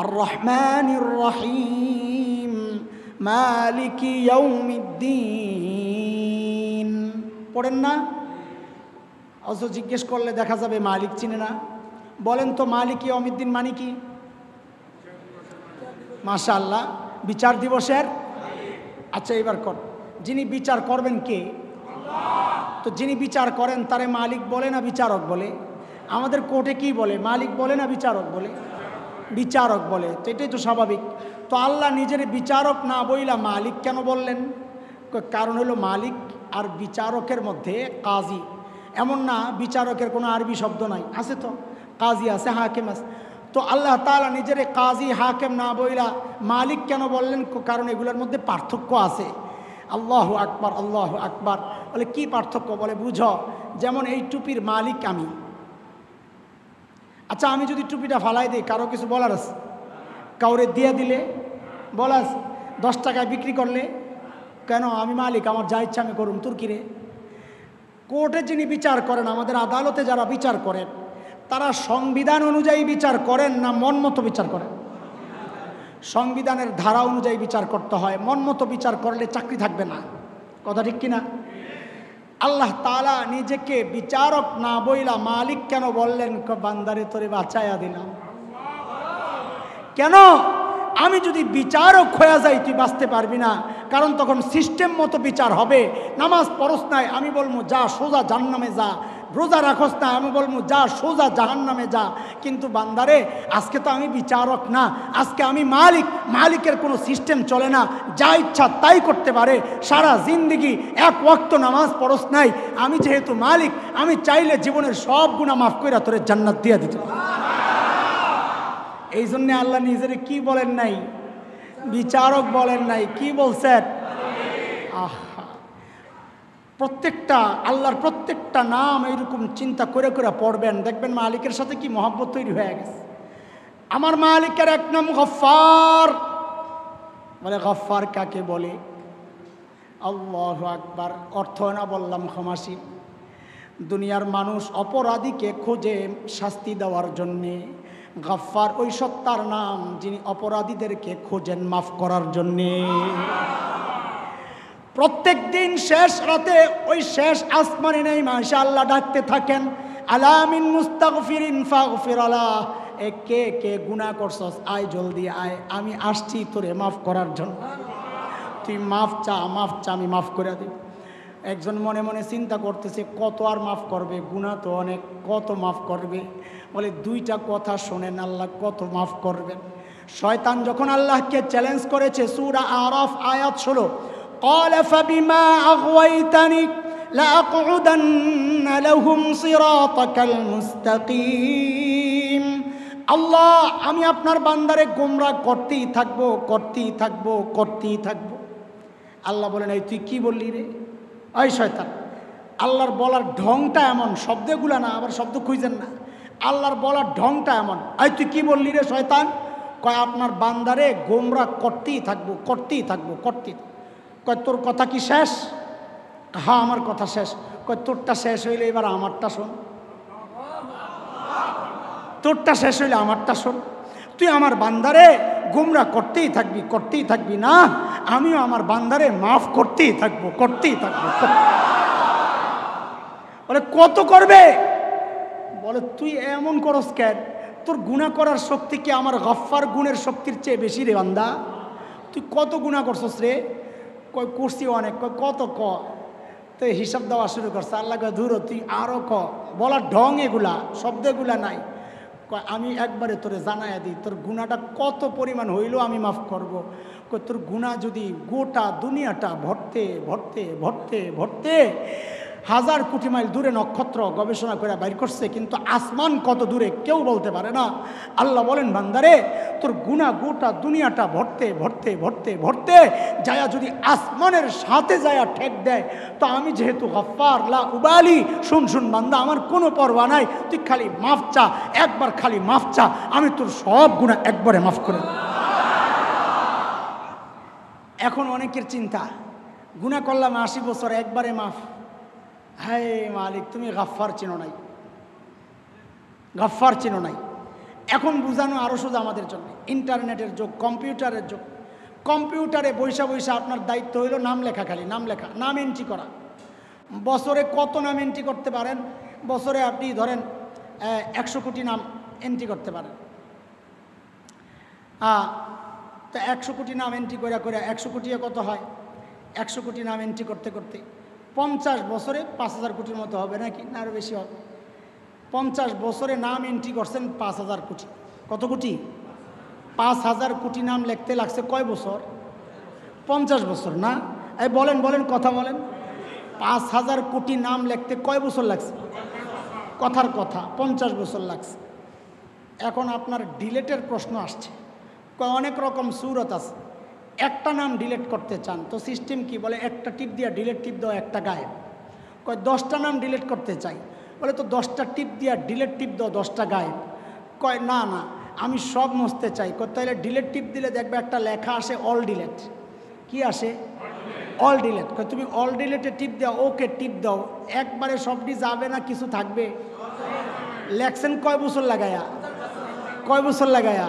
আর রহমানির রহিম মালিকি ইয়াউমিদ্দিন পড়েন না? অথচ জিজ্ঞেস করলে দেখা যাবে মালিক চিনে না। বলেন তো মালিকি ইয়াউমিদ্দিন মানে কি? মাশাআল্লাহ, বিচার দিবসের। আচ্ছা এবার কর, যিনি বিচার করবেন কে? তো যিনি বিচার করেন তারে মালিক বলে না বিচারক বলে? আমাদের কোর্টে কি বলে, মালিক বলে না বিচারক বলে? বিচারক বলে। তো এটাই তো স্বাভাবিক। তো আল্লাহ নিজের বিচারক না বইলা মালিক কেন বললেন? কারণ হলো মালিক আর বিচারকের মধ্যে কাজী, এমন না বিচারকের কোনো আরবি শব্দ নাই, আছে তো, কাজী আছে, হাকিম আছে। তো আল্লাহ তাআলা নিজের কাজী হাকিম না বইলা মালিক কেন বললেন? কারণ এগুলোর মধ্যে পার্থক্য আছে। আল্লাহু আকবার, আল্লাহু আকবার। বলে কি পার্থক্য? বলে বুঝো, যেমন এই টুপির মালিক আমি। আচ্ছা আমি যদি টুপিটা ফালাই দিই, কারো কিছু বলার আছে? কাউরে দিয়ে দিলে বলাস, 10 টাকায় বিক্রি করলে কেন? আমি মালিক, আমার যা ইচ্ছা আমি করুন, তোর কিরে? কোর্টে যিনি বিচার করেন, আমাদের আদালতে যারা বিচার করেন, তারা সংবিধান অনুযায়ী বিচার করেন না মন মতো বিচার করেন? সংবিধানের ধারা অনুযায়ী বিচার করতে হয়। মন মতো বিচার করলে চাকরি থাকবে না। কথা ঠিক কিনা? আল্লাহ তাআলা নিজেকে বিচারক না বইলা মালিক কেন বললেন? বান্দারে তোরে বাঁচায়া দিলাম। কেন? আমি যদি বিচারক হয়ে যাই তুই বাঁচতে পারবি না, কারণ তখন সিস্টেম মতো বিচার হবে। নামাজ পড়স নাই, আমি বলবো যা সোজা জাহান্নামে যা। রোজা রাখস না, আমি বলবো যা সোজা জাহান্নামে যা। কিন্তু বান্দারে আজকে তো আমি বিচারক না, আজকে আমি মালিক। মালিকের কোনো সিস্টেম চলে না, যা ইচ্ছা তাই করতে পারে। সারা জিন্দেগি এক ওয়াক্ত নামাজ পড়স নাই, আমি যেহেতু মালিক, আমি চাইলে জীবনের সব গুনাহ মাফ কইরা তোরে জান্নাত দিয়া দিতে। এই জন্যে আল্লাহ নিজের কি বলেন নাই? বিচারক বলেন নাই, কি বলছেন? আহা, প্রত্যেকটা আল্লাহর প্রত্যেকটা নাম এইরকম চিন্তা করে করে পড়বেন, দেখবেন মালিকের সাথে কি মহব্বত তৈরি হয়ে গেছে। আমার মালিকের এক নাম গফফার। বলে গফফার কাকে বলে? আল্লাহু আকবার। অর্থ না বললাম ক্ষমাশীল। দুনিয়ার মানুষ অপরাধীকে খোঁজে শাস্তি দেওয়ার জন্যে, গফফার ওই সত্তার নাম যিনি অপরাধীদেরকে খোঁজেন মাফ করার জন্যে। প্রত্যেক দিন শেষ রাতে ওই শেষ আসমানে নেই মাশাআল্লাহ ডাকতে থাকেন, আলা মিন মুস্তাগফিরিন ফাগফির আলাহ। এ কে কে গুনাহ করছস, আয় জলদি আয়, আমি আসছি তোরে মাফ করার জন্য। তুই মাফ চা, আমি মাফ করে দিব। একজন মনে মনে চিন্তা করতেছে কত আর মাফ করবে, গুনাহ তো অনেক, কত মাফ করবে। বলে দুইটা কথা শোনেন, আল্লাহ কত মাফ করবেন। শয়তান যখন আল্লাহকে চ্যালেঞ্জ করেছে, সূরা আরাফ আয়াত 16, قال فبما أغويتني لأقعدن لهم صراطك المستقيم। আল্লাহ আমি আপনার বান্দারে গোমরাহ করতেই থাকবো, করতেই থাকবো, করতেই থাকবো। আল্লাহ বলেন এই তুই কি বললি রে? ওই শয়তান, আল্লাহর বলার ঢংটা এমন, শব্দগুলা না, আবার শব্দ খুঁজেন না, আল্লাহর বলার ঢংটা এমন। এই তুই কি বললি রে শয়তান? কয় আপনার বান্দারে গোমরাহ করতেই থাকবো, করতেই থাকবো, করতেই। কয় তোর কথা কি শেষ? হ্যাঁ আমার কথা শেষ। কয় তোরটা শেষ হইলে এবার আমারটা শোন, তোরটা শেষ হইলে আমারটা শোন। তুই আমার বান্দারে গোমরাহ করতেই থাকবি, করতেই থাকবি না, আমিও আমার বান্দারে মাফ করতেই থাকবো, করতেই থাকবো। বলে কত করবে? বলে তুই এমন করস কেন? তোর গুনাহ করার শক্তি কি আমার গফফার গুণের শক্তির চেয়ে বেশি রে বান্দা? তুই কত গুনাহ করছস রে? কয় করছি অনেক। কয় কত? ক। তো হিসাব দেওয়া শুরু করছে। আল্লাহ কয় ধুরো তুই আরও ক। বলার ঢং এগুলা, শব্দগুলা নাই। কয় আমি একবারে তোরে জানাইয়া দিই তোর গুনাহটা কত পরিমাণ হইলেও আমি মাফ করব। কয় তোর গুনাহ যদি গোটা দুনিয়াটা ভরতে ভরতে ভরতে ভরতে 1000 কোটি মাইল দূরে নক্ষত্র গবেষণা করে বাইর করছে, কিন্তু আসমান কত দূরে কেউ বলতে পারে না। আল্লাহ বলেন বান্দারে তোর গুনাহ গোটা দুনিয়াটা ভরতে ভরতে ভরতে ভরতে যায়া যদি আসমানের সাথে যায়া ঠেক দেয়, তো আমি যেহেতু গফফার লা উবালি, শুন শুন বান্দা, আমার কোনো পরোয়া নাই, তুই খালি মাফ চা, একবার খালি মাফ চা, আমি তোর সব গুনাহ একবারে মাফ করে দেব। এখন অনেকের চিন্তা, গুনাহ করলাম 80 বছর, একবারে মাফ। হায় মালিক, তুমি গফফার চিনো নাই, গফফার চিনো নাই। এখন বুঝানো আরও সোজা আমাদের জন্য। ইন্টারনেটের যুগ, কম্পিউটারের যুগ। কম্পিউটারে বৈশা বৈশা আপনার দায়িত্ব হইল নাম লেখা, খালি নাম লেখা, নাম এন্ট্রি করা। বছরে কত নাম এন্ট্রি করতে পারেন? বছরে আপনি ধরেন 100 কোটি নাম এন্ট্রি করতে পারেন। তো 100 কোটি নাম এন্ট্রি করে করে 100 কোটি কত হয়? 100 কোটি নাম এন্ট্রি করতে করতে 50 বছরে 5000 কোটির মতো হবে নাকি? না আরও বেশি হবে। 50 বছরে নাম এন্ট্রি করছেন 5000 কোটি। কত কোটি? 5000 কোটি নাম লিখতে লাগছে কয় বছর? 50 বছর না? এই বলেন বলেন, কথা বলেন। 5000 কোটি নাম লিখতে কয় বছর লাগছে? কথার কথা 50 বছর লাগছে। এখন আপনার ডিলেটের প্রশ্ন আসছে। অনেক রকম সূরত আছে। একটা নাম ডিলেট করতে চান তো সিস্টেম কি বলে? একটা টিপ দিয়া ডিলেট টিপ দাও, একটা গায়েব। কয় 10টা নাম ডিলেট করতে চাই, বলে তো 10টা টিপ দিয়া ডিলেট টিপ দাও, 10টা গায়েব। কয় না না, আমি সব মুছতে চাই। কয় তাহলে ডিলেট টিপ দিলে দেখবে একটা লেখা আসে অল ডিলেট। কি আসে? All delete. কয় তুমি অল ডিলেটে টিপ দাও, ওকে টিপ দাও, একবারে সবটি যাবে না, কিছু থাকবে? লেখছেন কয় বছর লাগায়া? কয় বছর লাগায়া?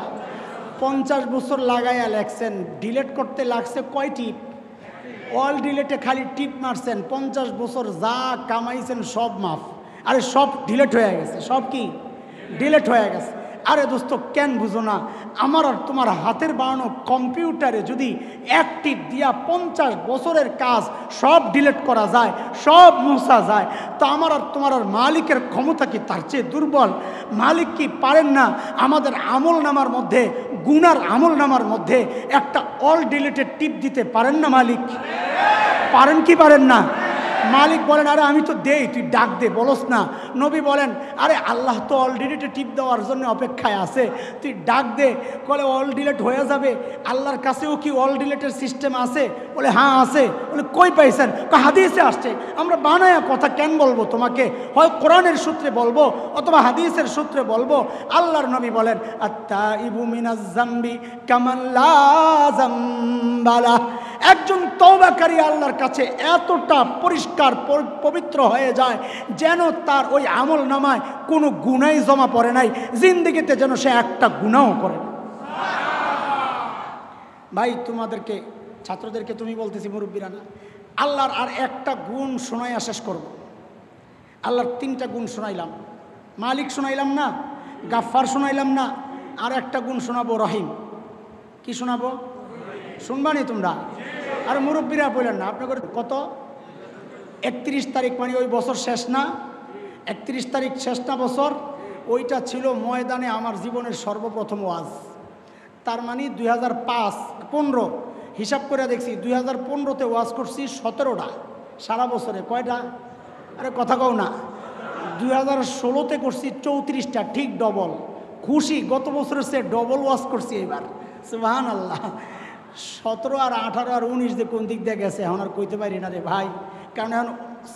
50 বছর লাগাইয়া লেখছেন, ডিলেট করতে লাগছে কয় টিপ? অল ডিলেটে খালি টিপ মারছেন, 50 বছর যা কামাইছেন সব মাফ। আরে সব ডিলেট হয়ে গেছে, সব কি ডিলেট হয়ে গেছে। আরে দোস্ত কেন বুঝো না? আমার আর তোমার হাতের বানানো কম্পিউটারে যদি এক টিপ দিয়া 50 বছরের কাজ সব ডিলেট করা যায়, সব মুছা যায়, তো আমার আর তোমার আর মালিকের ক্ষমতা কি তার চেয়ে দুর্বল? মালিক কি পারেন না আমাদের আমল নামার মধ্যে, গুনার আমল নামার মধ্যে একটা অল ডিলেটেড টিপ দিতে পারেন না? মালিক পারেন কি পারেন না? মালিক বলেন আরে আমি তো দেই, তুই ডাক দে, বলস না। নবী বলেন আরে আল্লাহ তো অল ডিলেটে টিপ দেওয়ার জন্য অপেক্ষায় আছে, তুই ডাক দে। বলে অল ডিলেট হয়ে যাবে? আল্লাহর কাছেও কি অল ডিলেটের সিস্টেম আছে? বলে হ্যাঁ আছে। বলে কই পাইছেন? হাদিসে আসছে। আমরা বানায়া কথা কেন বলবো তোমাকে? হয় কোরআনের সূত্রে বলবো অথবা হাদিসের সূত্রে বলবো। আল্লাহর নবী বলেন আত্তাইবু মিনাজ যামবি কামান লা যামবা লাহ। একজন তওবাকারী আল্লাহর কাছে এতটা পরিষ্কার পবিত্র হয়ে যায় যেন তার ওই আমল নামায় কোনো গুনাই জমা পড়ে নাই, জিন্দেগিতে যেন সে একটা গুনাও করে না। ভাই তোমাদেরকে ছাত্রদেরকে তুমি বলতেছি, মুরব্বীরা না, আল্লাহর আর একটা গুণ শোনাইয়া শেষ করব। আল্লাহর 3টা গুণ শোনাইলাম, মালিক শোনাইলাম না, গাফফার শোনাইলাম না, আর একটা গুণ শোনাবো রহিম। কি শোনাবো? শুনবানি তোমরা? আর মুরব্বীরা বললেন না আপনাদের কত? 31 তারিখ মানে ওই বছর শেষ না? 31 তারিখ শেষ না বছর? ওইটা ছিল ময়দানে আমার জীবনের সর্বপ্রথম ওয়াজ। তার মানে 2005-15 হিসাব করে দেখছি, 2015-তে ওয়াজ করছি 17টা, সারা বছরে কয়টা? আরে কথা কও না। 2016-তে করছি 34টা, ঠিক ডবল। খুশি, গত বছরের সে ডবল ওয়াজ করছি এবার, সুবহানাল্লাহ। 17 আর 18 আর 19 যে কোন দিক দিয়ে গেছে এখন আর কইতে পারি না রে ভাই, কারণ এখন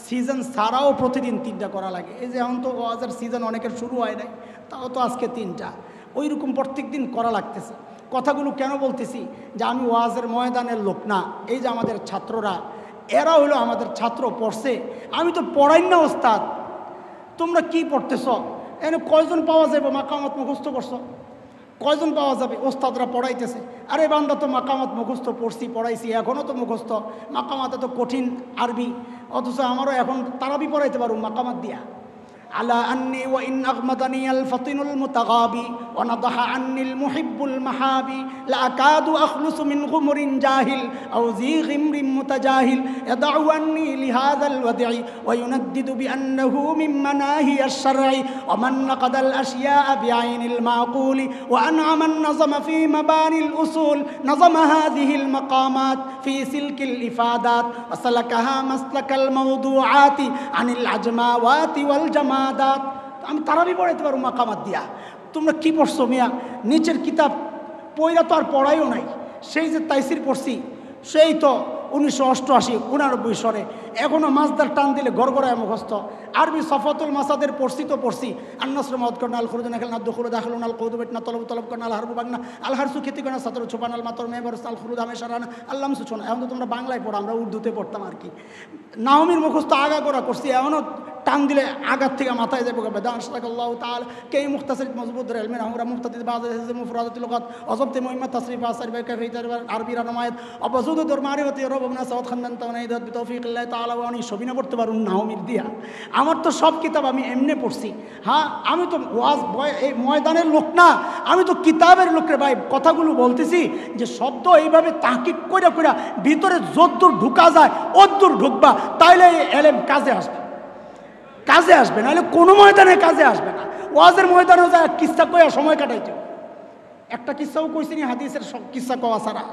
সিজন ছাড়াও প্রতিদিন 3টা করা লাগে। এই যে এখন তো ওয়াজের সিজন অনেকের শুরু হয় নাই, তাও তো আজকে 3টা, ওই রকম প্রত্যেক দিন করা লাগতেছে। কথাগুলো কেন বলতেছি? যে আমি ওয়াজের ময়দানের লোক না, এই যে আমাদের ছাত্ররা, এরা হলো আমাদের ছাত্র, পড়ছে। আমি তো পড়াই না ওস্তাদ, তোমরা কি পড়তেছ? এনে কয়জন পাওয়া যাবে মাকামাত মুখস্থ করছো? কয়জন পাওয়া যাবে? ওস্তাদরা পড়াইতেছে, আরে বান্দা তো মাকামাত মুখস্থ পড়ছি, পড়াইছি, এখনও তো মুখস্থ। মাকামাত এত কঠিন আরবি, অথচ আমারও এখন তারাবি পড়াইতে পারো মাকামাত দিয়া। আলা আন্নি ওয়া ইন আগমাদানি আল ফাতিনুল মুতাগাবি ওয়া নাদাহা আন্নিল মুহিব্বুল মাহাবি লা আকাদু আখলুসু মিন গুমরিন জাহিল আও জি গিমরিন মুতাজাহিল ইয়াদউ আন্নি লিহাযাল ওয়াদঈ ওয়া ইউনাদ্দিদু বিআন্নাহু মিন মানাহিয়াশ শারঈ ওয়া মান নাকাদাল আশিয়া'a বিআইনিল মাকুলি ওয়া আন'আমান নাযামা ফি মাবানিল উসুল নাযামা হাযিহিল মাকামাত ফি সিলকিল ইফাদাত ওয়া সালাকাহা মাসলাকাল মাওদুআতি আনিল আজমাওয়াতি ওয়াল জামা। আমি তারাবি পড়াইতে পারবো মাকামাত দিয়া। তোমরা কি পড়ছো মিয়া? নিচের কিতাব পইরা তো আর পড়াইও নাই। সেই যে তাইসির পড়ছি সেই তো 1988-89 সরে, এখনও মাছদার টান দিলে গড়গড়ায় মুখস্থ। আরবি সফাতুল মাসাদের পড়ছি তো পড়ছি, আন্নাসর মদ করনা আল খুরুজ নাখাল না দুখুল দাখলুন আল কৌদু বেটনা তলব তলব করনা আল হারবু বাগনা আল হারসু খেতি করনা সাতর ছোপান আল মাতর মেবর আল খুরুদ হামেশা রানা আল্লাহ সুছনা। এখন তো তোমরা বাংলায় পড়ো, আমরা উর্দুতে পড়তাম আর কি। নাওমির মুখস্থ আগা করা করছি, এখনও টান দিলে আগার থেকে মাথায় যাবো। বেদান সাল্লাল্লাহু তাআলা কে মুখতাসির মজবুত ইলমিন আমরা মুফতাদিদ বাযে মুফরাদাতুল লুগাত অজবতে মুহিম্মদ তাসরিফ আসর বে কাফি তারবার আরবি রানামায়াত অবজুদ দরমারিওতি রবনা সাউদ খানদান তাওনাইদাত বিতৌফিকিল্লাহ তাআলা ওয়া আনি সবিনা পড়তে পারুন নাওমির দিয়া। আমার তো সব কিতাব আমি এমনি পড়ছি। হ্যাঁ, আমি তো ওয়াজ এই ময়দানের লোক না, আমি তো কিতাবের লোকের ভাই। কথাগুলো বলতেছি যে শব্দ এইভাবে তাহকিক কইরা কইরা ভিতরে যদ্দূর ঢুকা যায় অদ্দূর ঢুকবা, তাইলে এলেম কাজে আসবে, কাজে আসবে, নাহলে কোনো ময়দানে কাজে আসবে না। ওয়াজের ময়দানেও যায় কিস্সা কইয়া সময় কাটাইতে, একটা কিস্সাও কইছি নি হাদিসের কিস্সা কওয়া ছাড়া।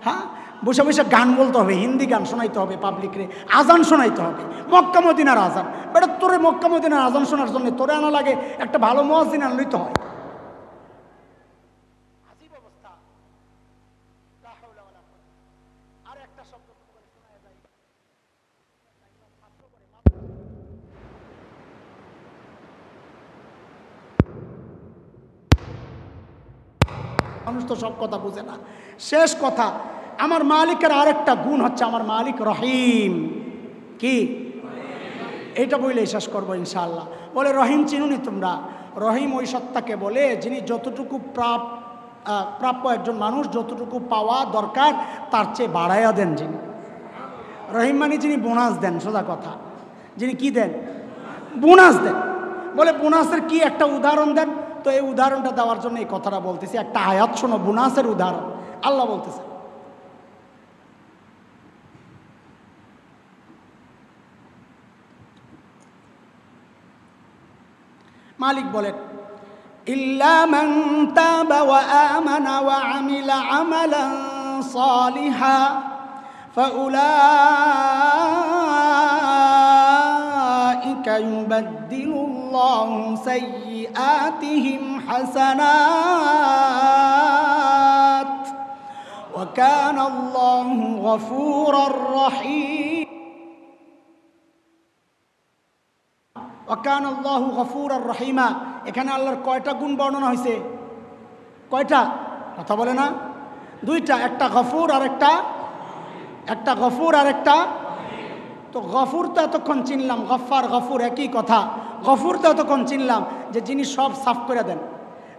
হ্যাঁ, বসে বসে গান বলতে হবে, হিন্দি গান শোনাইতে হবে পাবলিকরে, আজান শোনাইতে হবে, মক্কা মদিনার আজান। বেটা তোরে মক্কা মদিনার আজান শোনার জন্য তোরে আনা লাগে একটা ভালো মুয়াজ্জিন আনলেই হয়। আজীব অবস্থা। লা হাওলা ওয়ালা কুওয়াতা। আর একটা শব্দ করে শোনায় যায়, মানুষ তো সব কথা বুঝে না। শেষ কথা, আমার মালিকের আরেকটা গুণ হচ্ছে আমার মালিক রহিম। কি? এইটা বলে শেষ করবো ইনশাআল্লাহ। বলে রহিম চিনুনি তোমরা? রহিম ওই সত্তাকে বলে যিনি যতটুকু প্রাপ্য একজন মানুষ, যতটুকু পাওয়া দরকার তার চেয়ে বাড়াইয়া দেন যিনি। রহিম মানে যিনি বোনাস দেন, সোজা কথা, যিনি কি দেন? বোনাস দেন। বলে বোনাসের কি একটা উদাহরণ দেন। তো এই উদাহরণটা দেওয়ার জন্য এই কথাটা বলতেছি। একটা আয়াত শোনো, বোনাসের উদাহরণ। আল্লাহ বলতেছে, মালিক বলেন, ইল্লা মান তাবা ওয়া আমানা ওয়া আমিলা আমালান সালিহা ফাউলাইকা ইউবাদদিলুল্লাহু সাইয়্যাতিহিম হাসানাত ওয়া কানাল্লাহু গফুরার রহিম। ওয়াকানাল্লাহু গফুরার রহিমা। এখানে আল্লাহর কয়টা গুণ বর্ণনা হয়েছে? কয়টা? কথা বলে না? দুইটা, একটা গফুর আর একটা গফুর আর একটা। তো গফুর তো এতক্ষণ চিনলাম, গফার গফুর একই কথা। গফুর তো এতক্ষণ চিনলাম যে যিনি সব সাফ করে দেন,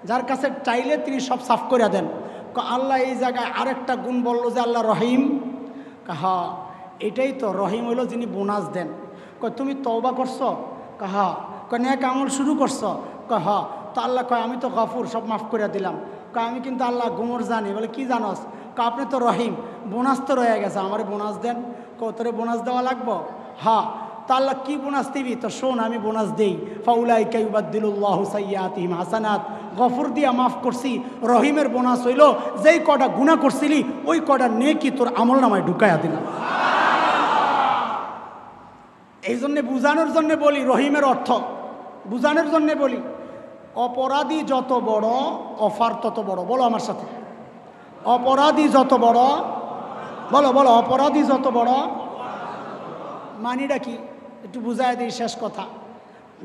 যার কাছে চাইলে তিনি সব সাফ করে দেন। আল্লাহ এই জায়গায় আরেকটা গুণ বললো যে আল্লাহ রহিম। হ্যাঁ, এটাই তো রহিম হইল যিনি বোনাস দেন। তুমি তওবা করছো? হ্যাঁ। নেক আমল শুরু করছো? হ্যাঁ। তো আল্লাহ কয় আমি তো গফুর, সব মাফ করে দিলাম। আমি কিন্তু আল্লাহ গুমর জানি। বলে কি জানোস? আপনি তো রহিম, বোনাস তো রয়ে গেছে, আমারে বোনাস দেন। তোরে বোনাস দেওয়া লাগবো? হ্যাঁ। তা আল্লাহ কি বোনাস দিবি? তো শোন, আমি বোনাস দেই। ফাউলাইকা ইউবাদদিলুল্লাহু সাইয়্যাতিহিম হাসানাত। গফুর দিয়া মাফ করছি। রহিমের বোনাস হইল যেই কটা গুনাহ করছিলি ওই কটা নেকি তোর আমল নামায় ঢুকাইয়া দিলাম। এই জন্যে বুঝানোর জন্যে বলি, রহিমের অর্থ বুঝানোর জন্যে বলি, অপরাধী যত বড় অফার তত বড়। বলো আমার সাথে, অপরাধী যত বড়, বলো বলো, অপরাধী যত বড়। মানিটা কি একটু বুঝাই দিই, শেষ কথা।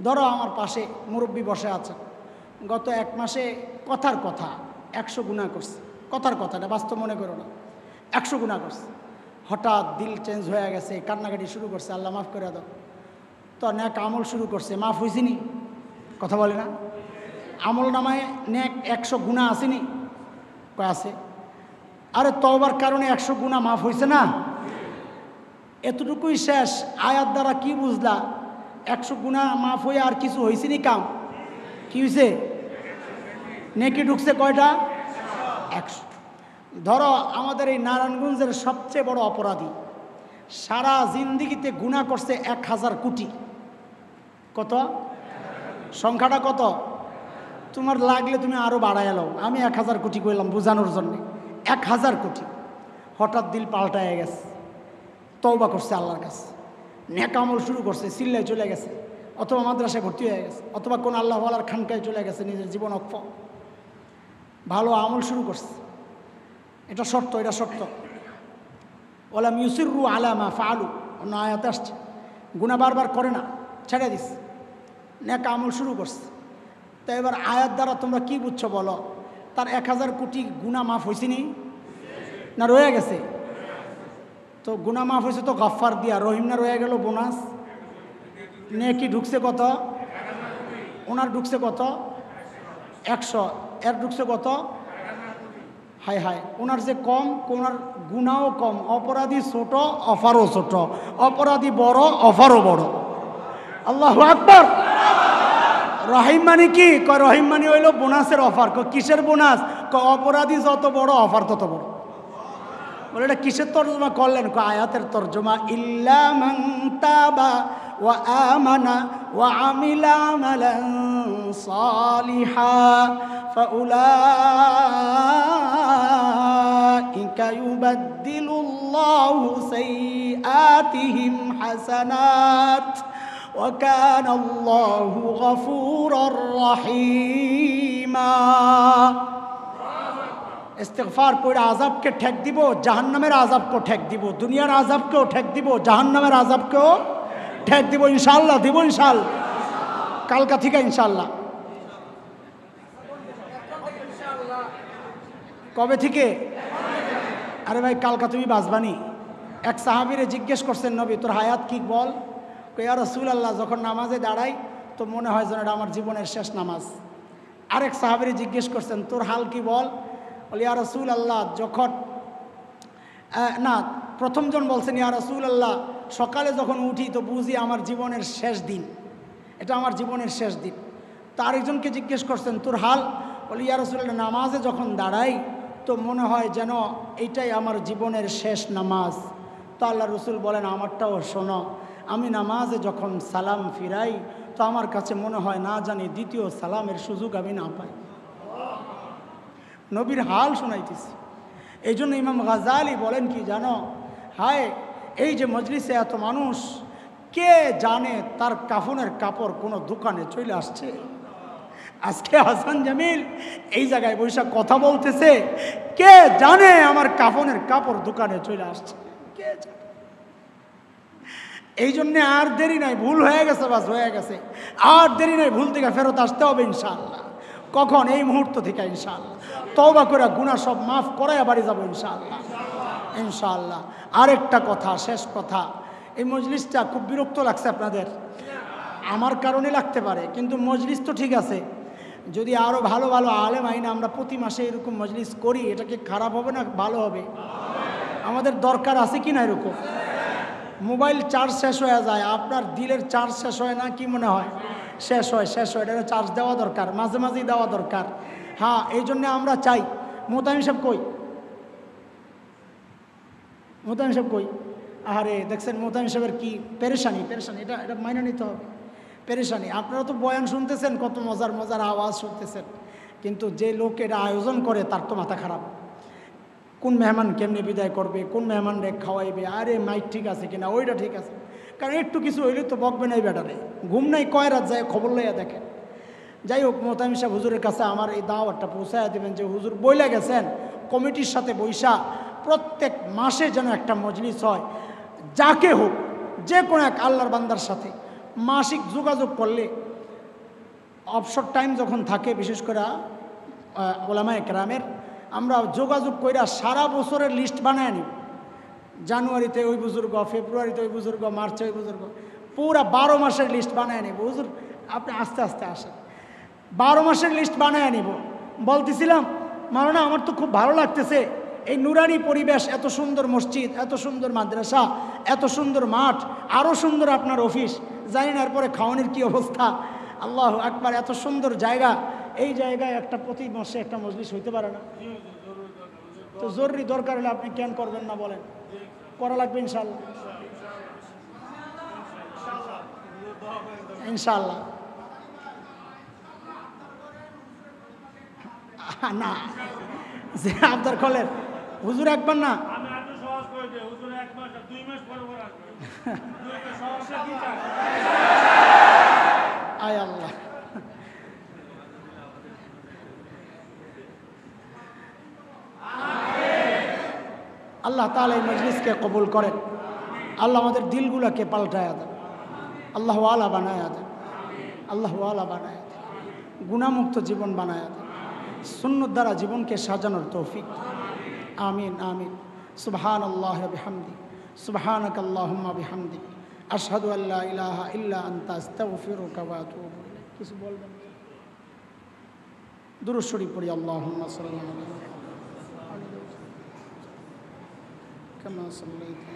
ধরো আমার পাশে মুরব্বী বসে আছে, গত 1 মাসে কথার কথা 100 গুনাহ করছে। কথার কথা, এটা বাস্তব মনে করো না। 100 গুনাহ করছে। হঠাৎ দিল চেঞ্জ হয়ে গেছে, কান্নাকাটি শুরু করছে, আল্লাহ মাফ করে দাও। তো নেক আমল শুরু করছে, মাফ হয়েছিনি? কথা বলে না? আমল নামায় নেক 100 গুনাহ আসেনি? কয় আছে। আরে তওবার কারণে 100 গুনাহ মাফ হয়েছে না? এতটুকুই শেষ। আয়াত দ্বারা কি বুঝলা? 100 গুনাহ মাফ হয়ে আর কিছু হয়েছিনি? কাম কি হয়েছে? নেকি ঢুকছে কয়টা? 100। ধরো আমাদের এই নারায়ণগঞ্জের সবচেয়ে বড় অপরাধী সারা জিন্দিগিতে গুনাহ করছে 1000 কোটি। কত? সংখ্যাটা কত? তোমার লাগলে তুমি আরও বাড়াই এলো, আমি 1000 কোটি কইলাম বোঝানোর জন্যে। 1000 কোটি। হঠাৎ দিল পাল্টায় গেছে, তওবা করছে আল্লাহর কাছে, নেক আমল শুরু করছে, সিল্লায় চলে গেছে, অথবা মাদ্রাসায় ভর্তি হয়ে গেছে, অথবা কোন আল্লাহওয়ালার খানকায় চলে গেছে, নিজের জীবন অক্ষ ভালো আমল শুরু করছে। এটা শর্ত, এটা শর্ত। ওয়ালাম ইউসিররু আলা মা ফাআলু, অন্য আয়াতে আসছে। গুনাহ বারবার করে না, ছেড়ে দিস, নেক আমল শুরু করছে। তো এবার আয়াত দ্বারা তোমরা কি বুঝছো বলো? তার 1000 কোটি গুনাহ মাফ হয়েছে নি না রয়ে গেছে? তো গুনাহ মাফ হয়েছে তো গফফার দিয়া, রহিম না রয়ে গেল বোনাস। নেকি ঢুকছে কত? ওনার ঢুকছে কত? 100। এর ঢুকছে কত? হায় হায়, ওনার যে কম, ওনার গুনাহও কম। অপরাধী ছোট, অফারও ছোট। অপরাধী বড়, অফারও বড়। আল্লাহু আকবার। রহিম মানে কি? কয় রহিম মানে হইল বোনাসের অফার। কিসের বোনাস? অপরাধী যত বড়, অফার তত বড়। বলে এটা কিসের তর্জমা করলেন? আয়াতের তর্জমা, ইল্লা মান তাবা ওয়া আমানা ওয়া আমিলা আমালান সালিহা ফাউলাইকা ইউবাদদিলুল্লাহু সাইয়্যাতিহিম হাসানাত ওয়া কানাল্লাহু গফুরার রহিমা। ইস্তিগফার করে আযাবকে ঠেক দিব, জাহান্নামের আযাবকেও ঠেক দিব, দুনিয়ার আযাবকেও ঠেক দিব, জাহান্নামের আযাবকেও ঠেক দিব। ইনশাআল্লাহ দিব, ইনশাআল্লাহ। কালকা থেকে ইনশাআল্লাহ। কবে থেকে? আরে ভাই কালকা তুমি বাঁচবানি। এক সাহাবীরে জিজ্ঞেস করছেন, নবী তোর হায়াত কি বল? ইয়া রাসূলুল্লাহ, যখন নামাজে দাঁড়াই তো মনে হয় যেন এটা আমার জীবনের শেষ নামাজ। আরেক সাহাবীরে জিজ্ঞেস করছেন, তোর হাল কি বল? বলে ইয়া রাসূলুল্লাহ যখন না প্রথমজন বলছেন ইয়া রাসূলুল্লাহ সকালে যখন উঠি তো বুঝি আমার জীবনের শেষ দিন, এটা আমার জীবনের শেষ দিন। তো আরেকজনকে জিজ্ঞেস করছেন তোর হাল? বলে ইয়া রাসূলুল্লাহ নামাজে যখন দাঁড়াই তো মনে হয় যেন এইটাই আমার জীবনের শেষ নামাজ। তো আল্লাহ রসুল বলেন আমারটাও শোনো, আমি নামাজে যখন সালাম ফিরাই তো আমার কাছে মনে হয় না জানি দ্বিতীয় সালামের সুযোগ আমি না পাই। নবীর হাল শোনাইতেছি। এই জন্য ইমাম গাজালি বলেন কি জানো, হায় এই যে মজলিসে এত মানুষ, কে জানে তার কাফনের কাপড় কোনো দোকানে চলে আসছে। আজকে হাসান জামিল এই জায়গায় বৈশাখ কথা বলতেছে, কে জানে আমার কাফনের কাপড় দোকানে চলে আসছে, কে জানে। এই জন্যে আর দেরি নাই, ভুল হয়ে গেছে, বাস হয়ে গেছে, আর দেরি নাই, ভুল থেকে ফেরত আসতে হবে ইনশাআল্লাহ। কখন? এই মুহূর্ত থেকে ইনশাআল্লাহ তওবা করে গুনাহ সব মাফ করাইয়া বাড়ি যাবো ইনশাআল্লাহ, ইনশাআল্লাহ। আরেকটা কথা, শেষ কথা, এই মজলিসটা খুব বিরক্ত লাগছে আপনাদের, আমার কারণে লাগতে পারে, কিন্তু মজলিস তো ঠিক আছে। যদি আরও ভালো ভালো আলেম আইন আমরা প্রতি মাসে এরকম মজলিস করি, এটা কি খারাপ হবে না ভালো হবে? আমাদের দরকার আছে কি না এরকম? মোবাইল চার্জ শেষ হয়ে যায়, আপনার দিলের চার্জ শেষ হয় না? কি মনে হয়? শেষ হয়, শেষ হয়। এটা চার্জ দেওয়া দরকার, মাঝে মাঝেই দেওয়া দরকার। হ্যাঁ, এই জন্যে আমরা চাই। মোতায়েম সাহেব কই? মোতায়েম সাহেব কই? আরে দেখছেন মোতায়েম সাহেবের কি পেরেশানি, পেরেশানি, এটা মাইনে নিতে হবে, পেরেশানি। আপনারা তো বয়ান শুনতেছেন, কত মজার মজার আওয়াজ শুনতেছেন, কিন্তু যে লোক এটা আয়োজন করে তার তো মাথা খারাপ। কোন মেহমান কেমনে বিদায় করবে, কোন মেহমান রে খাওয়াইবে, আরে মাইক ঠিক আছে কিনা, ওইটা ঠিক আছে, কারণ একটু কিছু হইলে তো বকবে নাই বেটারে, ঘুম নাই কয় রাত যায় খবর লইয়া দেখেন। যাই হোক, মোতায়েম সাহেব হুজুরের কাছে আমার এই দাওয়াতটা পৌঁছায় দেবেন যে হুজুর বইলা গেছেন কমিটির সাথে বৈশা প্রত্যেক মাসে যেন একটা মজলিস হয়, যাকে হোক, যে কোনো এক আল্লাহর বান্দার সাথে মাসিক যোগাযোগ করলে, অবসর টাইম যখন থাকে, বিশেষ করে ওলামায়ে কেরামের, আমরা যোগাযোগ কইরা সারা বছরের লিস্ট বানায় নিব। জানুয়ারিতে ওই বুজুর্গ, ফেব্রুয়ারিতে ওই বুজুর্গ, মার্চে ওই বুজুর্গ, পুরা 12 মাসের লিস্ট বানায় নিব। হুজুর আপনি আস্তে আস্তে আসেন, 12 মাসের লিস্ট বানায় নিব। বলতেছিলাম মাওলানা আমার তো খুব ভালো লাগতেছে, এই নুরানি পরিবেশ, এত সুন্দর মসজিদ, এত সুন্দর মাদ্রাসা, এত সুন্দর মাঠ, আরও সুন্দর আপনার অফিস, জানি না এরপরে খাওয়ানোর কী অবস্থা। আল্লাহু আকবার, এত সুন্দর জায়গা, এই জায়গায় একটা প্রতি মাসে একটা মজলিস হইতে পারে না? তো জরুরি দরকার হলে আপনি কেন করবেন না বলেন? করা লাগবে ইনশাআল্লাহ, ইনশাআল্লাহ। না যে আবদার করলেন হুজুর একবার না, আয় আল্লাহ, আল্লাহ তাআলা এই মজলিসকে কবুল করেন। আল্লাহ আমাদের দিলগুলোকে পাল্টায়া দেন, আল্লাহ ওয়ালা বানায়া দেন, আল্লাহ ওয়ালা বানায়া দেন, গুনাহমুক্ত জীবন বানায়া দেন, সুন্নত দ্বারা জীবনকে সাজানোর তৌফিক। আমিন আমিন। সুবহানাল্লাহি ওয়া বিহামদি, সুবহানাকাল্লাহুম্মা বিহামদিক, আশহাদু আল্লা ইলাহা ইল্লা আনতা আস্তাগফিরুকা ওয়া আতুবু ইলাইক। কিছু বলবেন? দুরূদ শরীফ পড়ি। আল্লাহুম্মা সাল্লি আলা কামা সাল্লাইতা